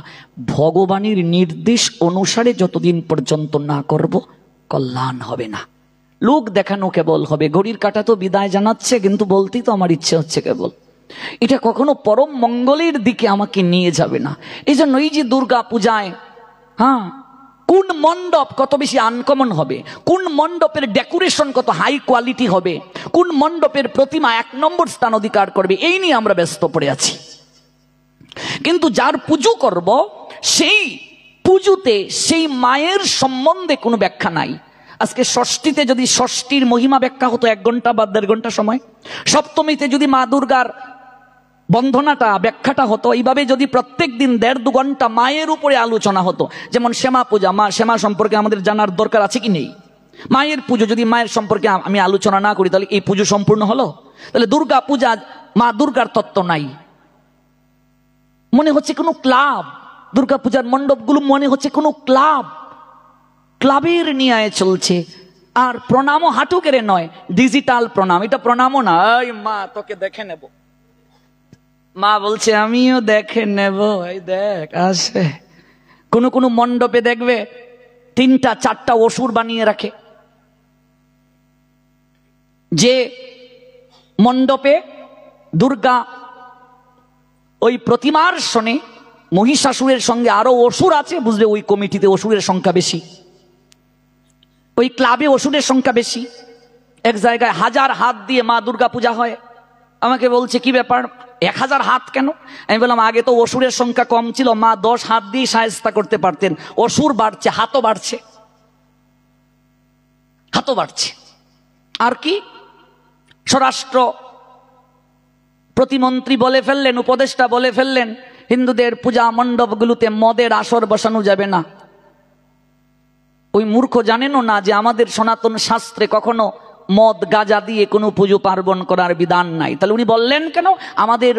ভগবানের নির্দেশ অনুসারে যতদিন পর্যন্ত না করব কল্যাণ হবে না। লোক দেখানো কেবল হবে। ঘড়ির কাঁটা তো বিদায় জানাচ্ছে, কিন্তু বলতেই তো আমার ইচ্ছে হচ্ছে কেবল। এটা কখনো পরম মঙ্গলের দিকে আমাকে নিয়ে যাবে না। এই জন্য এই যে দুর্গা পূজায় কোন মণ্ডপ কত বেশি আনকমন হবে, কোন মণ্ডপের ডেকোরেশন কত হাই কোয়ালিটি হবে, কোন মণ্ডপের প্রতিমা 1 নম্বর স্থান অধিকার করবে, এই নিয়ে আমরা ব্যস্ত পড়ে আছি। কিন্তু যার পুজো করব সেই পুজোতে সেই মায়ের সম্বন্ধে কোনো ব্যাখ্যা নাই। আজকে ষষ্ঠীতে যদি ষষ্ঠীর মহিমা ব্যাখ্যা হতো 1 ঘন্টা বা 1.5 ঘন্টা সময়, সপ্তমীতে যদি মা দুর্গার বন্ধনাটা ব্যাখ্যাটা হতো এইভাবে, যদি প্রত্যেক দিন 1.5-2 ঘন্টা মায়ের উপরে আলোচনা হতো। যেমন শ্যামা পূজা, মা শ্যামা সম্পর্কে আমাদের জানার দরকার আছে কি নেই? মায়ের পুজো, যদি মায়ের সম্পর্কে আমি আলোচনা না করি তাহলে এই পুজো সম্পূর্ণ হলো? তাহলে দুর্গা পূজা, মা দুর্গার তত্ত্ব নাই। মনে হচ্ছে কোনো ক্লাব, দুর্গা পূজার মণ্ডপগুলো মনে হচ্ছে কোনো ক্লাবের নিয়ে চলছে। আর প্রণামও হাঁটু কেড়ে নয়, ডিজিটাল প্রণাম। এটা প্রণামও না, এই মা তোকে দেখে নেব, মা বলছে আমিও দেখে নেব, এই দেখ আসে। কোনো মণ্ডপে দেখবে 3-4টা অসুর বানিয়ে রাখে। যে মণ্ডপে দুর্গা ওই প্রতিমার শোনে মহিষাসুরের সঙ্গে আরো অসুর আছে, বুঝবে ওই কমিটিতে অসুরের সংখ্যা বেশি, ওই ক্লাবে অসুরের সংখ্যা বেশি। এক জায়গায় 1000 হাত দিয়ে মা দুর্গা পূজা হয়। আমাকে বলছে কি ব্যাপার, 1000 হাত কেন? আমি বললাম আগে তো অসুরের সংখ্যা কম ছিল, মা 10 হাত দিয়ে শায়েস্তা করতে পারতেন। অসুর বাড়ছে, হাতও বাড়ছে। আর কি, স্বরাষ্ট্র প্রতিমন্ত্রী বলে ফেললেন, উপদেষ্টা বলে ফেললেন, হিন্দুদের পূজা মণ্ডপগুলোতে মদের আসর বসানো যাবে না। ওই মূর্খ জানেনও না যে আমাদের সনাতন শাস্ত্রে কখনো মদ গাঁজা দিয়ে কোনো পুজো পার্বণ করার বিধান নাই। তাহলে উনি বললেন কেন? আমাদের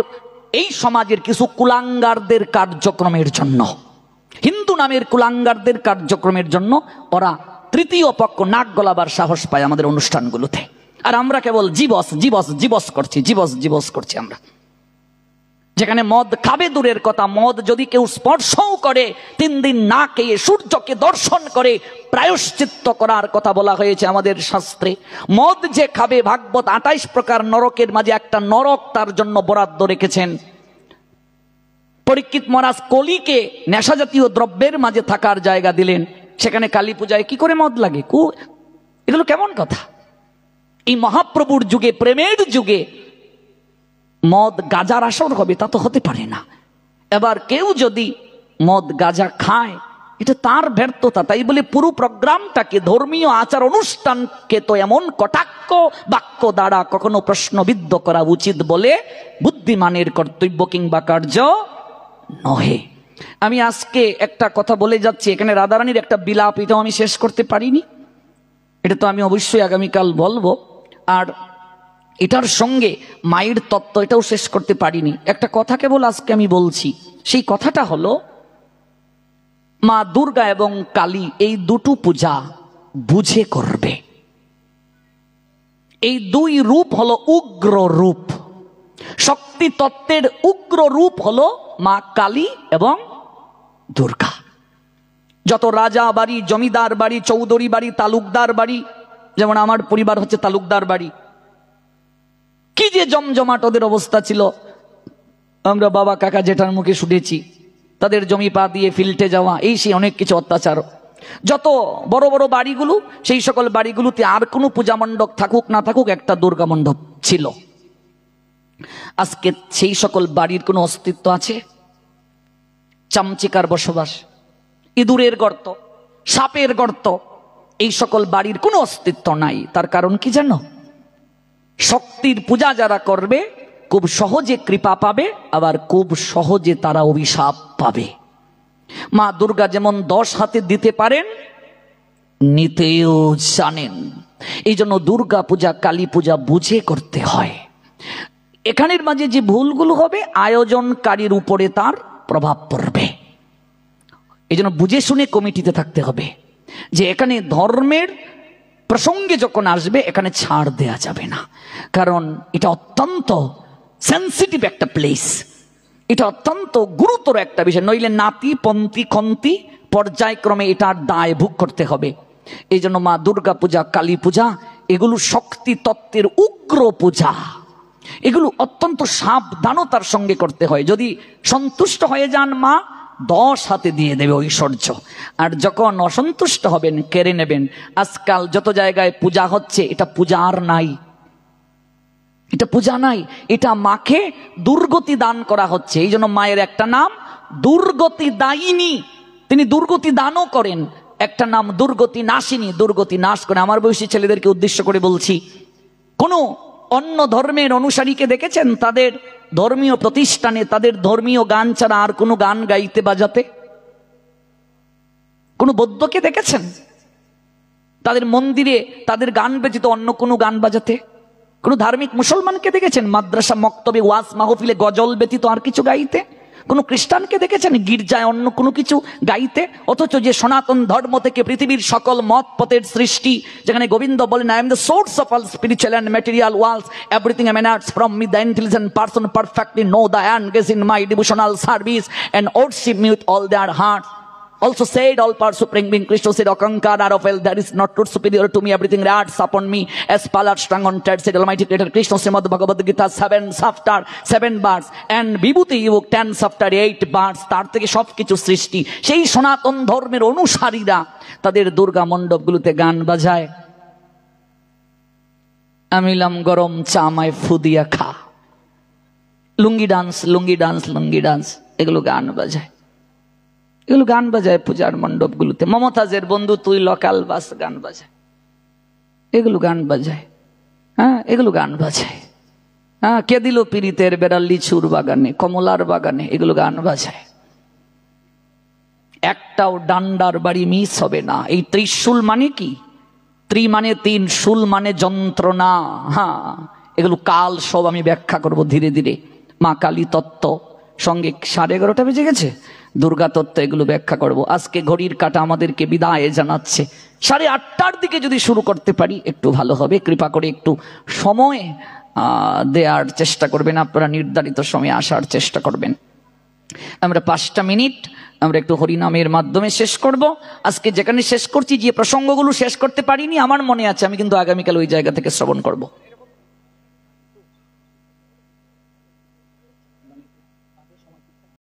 এই সমাজের কিছু কুলাঙ্গারদের কার্যক্রমের জন্য, হিন্দু নামের কুলাঙ্গারদের কার্যক্রমের জন্য ওরা তৃতীয় পক্ষ নাক গলাবার সাহস পায় আমাদের অনুষ্ঠানগুলোতে। আর আমরা কেবল জীবস করছি আমরা। যেখানে মদ খাবে দূরের কথা, মদ যদি কেউ স্পর্শও করে 3 দিন না খেয়ে সূর্যকে দর্শন করে প্রায়শ্চিত্ত করার কথা বলা হয়েছে আমাদের শাস্ত্রে। মদ যে খাবে, ভাগবত 28 প্রকার নরকের মাঝে একটা নরক তার জন্য বরাদ্দ রেখেছেন। পরীক্ষিত মহারাজ কলিকে নেশা জাতীয় দ্রব্যের মাঝে থাকার জায়গা দিলেন, সেখানে কালী পূজায় কি করে মদ লাগে? এগুলো কেমন কথা? এই মহাপ্রভুর যুগে, প্রেমের যুগে মদ গাজার আসর হবে? তা তো হতে পারে না। এবার কেউ যদি মদ গাজা খায়, এটা তার ব্যর্থতা। তাই বলে পুরো প্রোগ্রামটাকে, ধর্মীয় আচার অনুষ্ঠানকে তো এমন কটাক্ষ বাক্য দ্বারা কখনো প্রশ্নবিদ্ধ করা উচিত বলে বুদ্ধিমানের কর্তব্য কিংবা কার্য নহে। আমি আজকে একটা কথা বলে যাচ্ছি, এখানে রাধারানীর একটা বিলাপ, এটাও আমি শেষ করতে পারিনি। এটা তো আমি অবশ্যই আগামীকাল বলবো। আর এটার সঙ্গে মায়ের তত্ত্ব, এটাও শেষ করতে পারিনি। একটা কথা কেবল আজকে আমি বলছি, সেই কথাটা হলো মা দুর্গা এবং কালী এই দুটো পূজা বুঝে করবে। এই 2 রূপ হলো উগ্র রূপ। শক্তি তত্ত্বের উগ্র রূপ হলো মা কালী এবং দুর্গা। যত রাজা বাড়ি, জমিদার বাড়ি, চৌধুরী বাড়ি, তালুকদার বাড়ি, যেমন আমার পরিবার হচ্ছে তালুকদার বাড়ি, কি যে জমজমাট ওদের অবস্থা ছিল, আমরা বাবা কাকা জেঠার মুখে শুনেছি। তাদের জমি পা দিয়ে ফিল্টে যাওয়া, এই সেই অনেক কিছু অত্যাচার। যত বড় বড় বাড়িগুলো, সেই সকল বাড়িগুলোতে আর কোনো পূজা মণ্ডপ থাকুক না থাকুক, একটা দুর্গা মণ্ডপ ছিল। আজকে সেই সকল বাড়ির কোনো অস্তিত্ব আছে? চামচিকার বসবাস, ইঁদুরের গর্ত, সাপের গর্ত, এই সকল বাড়ির কোনো অস্তিত্ব নাই। তার কারণ কি জানো? শক্তির পূজা যারা করবে খুব সহজে কৃপা পাবে, আবার খুব সহজে তারা অভিশাপ পাবে। মা দুর্গা যেমন 10 হাতে দিতে পারেন, নিতেও জানেন। এই জন্য দুর্গা পূজা, কালী পূজা বুঝে করতে হয়। এখানের মাঝে যে ভুলগুলো হবে, আয়োজনকারীর উপরে তার প্রভাব পড়বে। এই জন্য বুঝে শুনে কমিটিতে থাকতে হবে যে এখানে ধর্মের প্রসঙ্গে যখন আসবে এখানে ছাড় দেয়া যাবে না। কারণ এটা অত্যন্ত সেন্সিটিভ একটা প্লেস, এটা অত্যন্ত গুরুতর একটা বিষয়। নইলে নাতি পন্থী খন্তি পর্যায়ক্রমে এটার দায় ভোগ করতে হবে। এই জন্য মা দুর্গা পূজা, কালী পূজা, এগুলো শক্তি তত্ত্বের উগ্র পূজা। এগুলো অত্যন্ত সাবধানতার সঙ্গে করতে হয়। যদি সন্তুষ্ট হয়ে যান, মা 10 হাতে দিয়ে দেবে ঐশ্বর্য। আর যখন অসন্তুষ্ট হবেন, কেড়ে নেবেন। আজকাল যত জায়গায় পূজা হচ্ছে, এটা পূজা আর নাই, এটা পূজা নাই, এটা মাকে দুর্গতি দান করা হচ্ছে। এই জন্য মায়ের একটা নাম দুর্গতি দায়িনী, তিনি দুর্গতি দানও করেন। একটা নাম দুর্গতি নাশিনী, দুর্গতি নাশ করে। আমার বয়সী ছেলেদেরকে উদ্দেশ্য করে বলছি, কোনো অন্য ধর্মের অনুসারীকে দেখেছেন তাদের ধর্মীয় প্রতিষ্ঠানে তাদের ধর্মীয় গান ছাড়া আর কোনো গান গাইতে বাজাতে? কোনো বৌদ্ধকে দেখেছেন তাদের মন্দিরে তাদের গান ব্যতীত অন্য কোনো গান বাজাতে? কোনো ধার্মিক মুসলমানকে দেখেছেন মাদ্রাসা মক্তবে ওয়াজ মাহফিলে গজল ব্যতীত আর কিছু গাইতে? কোনো খ্রিস্টানকে দেখেছেন গির্জায় অন্য কোনো কিছু গাইতে? অথচ যে সনাতন ধর্ম থেকে পৃথিবীর সকল মত পথের সৃষ্টি, যেখানে গোবিন্দ বলেন I am the source of all spiritual and material worlds, everything emanates from me, the intelligent person perfectly know the engage in my devotional service and worship me with all their heart. Also said, all power supreme being Krishna said, Okankara of hell, there is not truth superior to me, everything reacts upon me. As Palat strung on Ted said, Almighty Creator Krishna Srimad Bhagavad Gita 7 chapter 7 verse, and Vibhuti Yug 10 chapter 8 verse, তার থেকে সবকিছু সৃষ্টি। সেই সনাতন ধর্মের অনুসারীরা তাদের দুর্গা মণ্ডপগুলোতে গান বাজায়, আমিলাম গরম চা আমায় ফুদিয়া খা, লুঙ্গি ডান্স লুঙ্গি ডান্স লুঙ্গি ডান্স, এগুলো গান বাজায়, এগুলো গান বাজায় পূজার মণ্ডপগুলোতে। মমতাজের বন্ধু তুই লোকাল বাস গান বাজায়, এগুলো গান বাজায়। হ্যাঁ, এগুলো গান বাজায়। হ্যাঁ, কে দিল পীড়িতের বেড়াল লিচুর বাগানে কমলার বাগানে, এগুলো গান বাজায়। একটাও ডান্ডার বাড়ি মিস হবে না। এই ত্রিশূল মানে কি? ত্রি মানে তিন, শূল মানে যন্ত্রণা। হ্যাঁ, এগুলো কাল সব আমি ব্যাখ্যা করব ধীরে ধীরে। মা কালী তত্ত্ব সঙ্গে 11:30 বেজে গেছে, দুর্গা তত্ত্ব, এগুলো ব্যাখ্যা করব। আজকে ঘড়ির কাঁটা আমাদেরকে বিদায় জানাচ্ছে। 8:30টার দিকে যদি শুরু করতে পারি একটু ভালো হবে। কৃপা করে একটু সময় দেওয়ার চেষ্টা করবেন, আপনারা নির্ধারিত সময়ে আসার চেষ্টা করবেন। আমরা 5টা মিনিট আমরা একটু হরিনামের মাধ্যমে শেষ করব। আজকে যেখানে শেষ করছি, যে প্রসঙ্গগুলো শেষ করতে পারিনি আমার মনে আছে, আমি কিন্তু আগামীকাল ওই জায়গা থেকে শ্রবণ করব।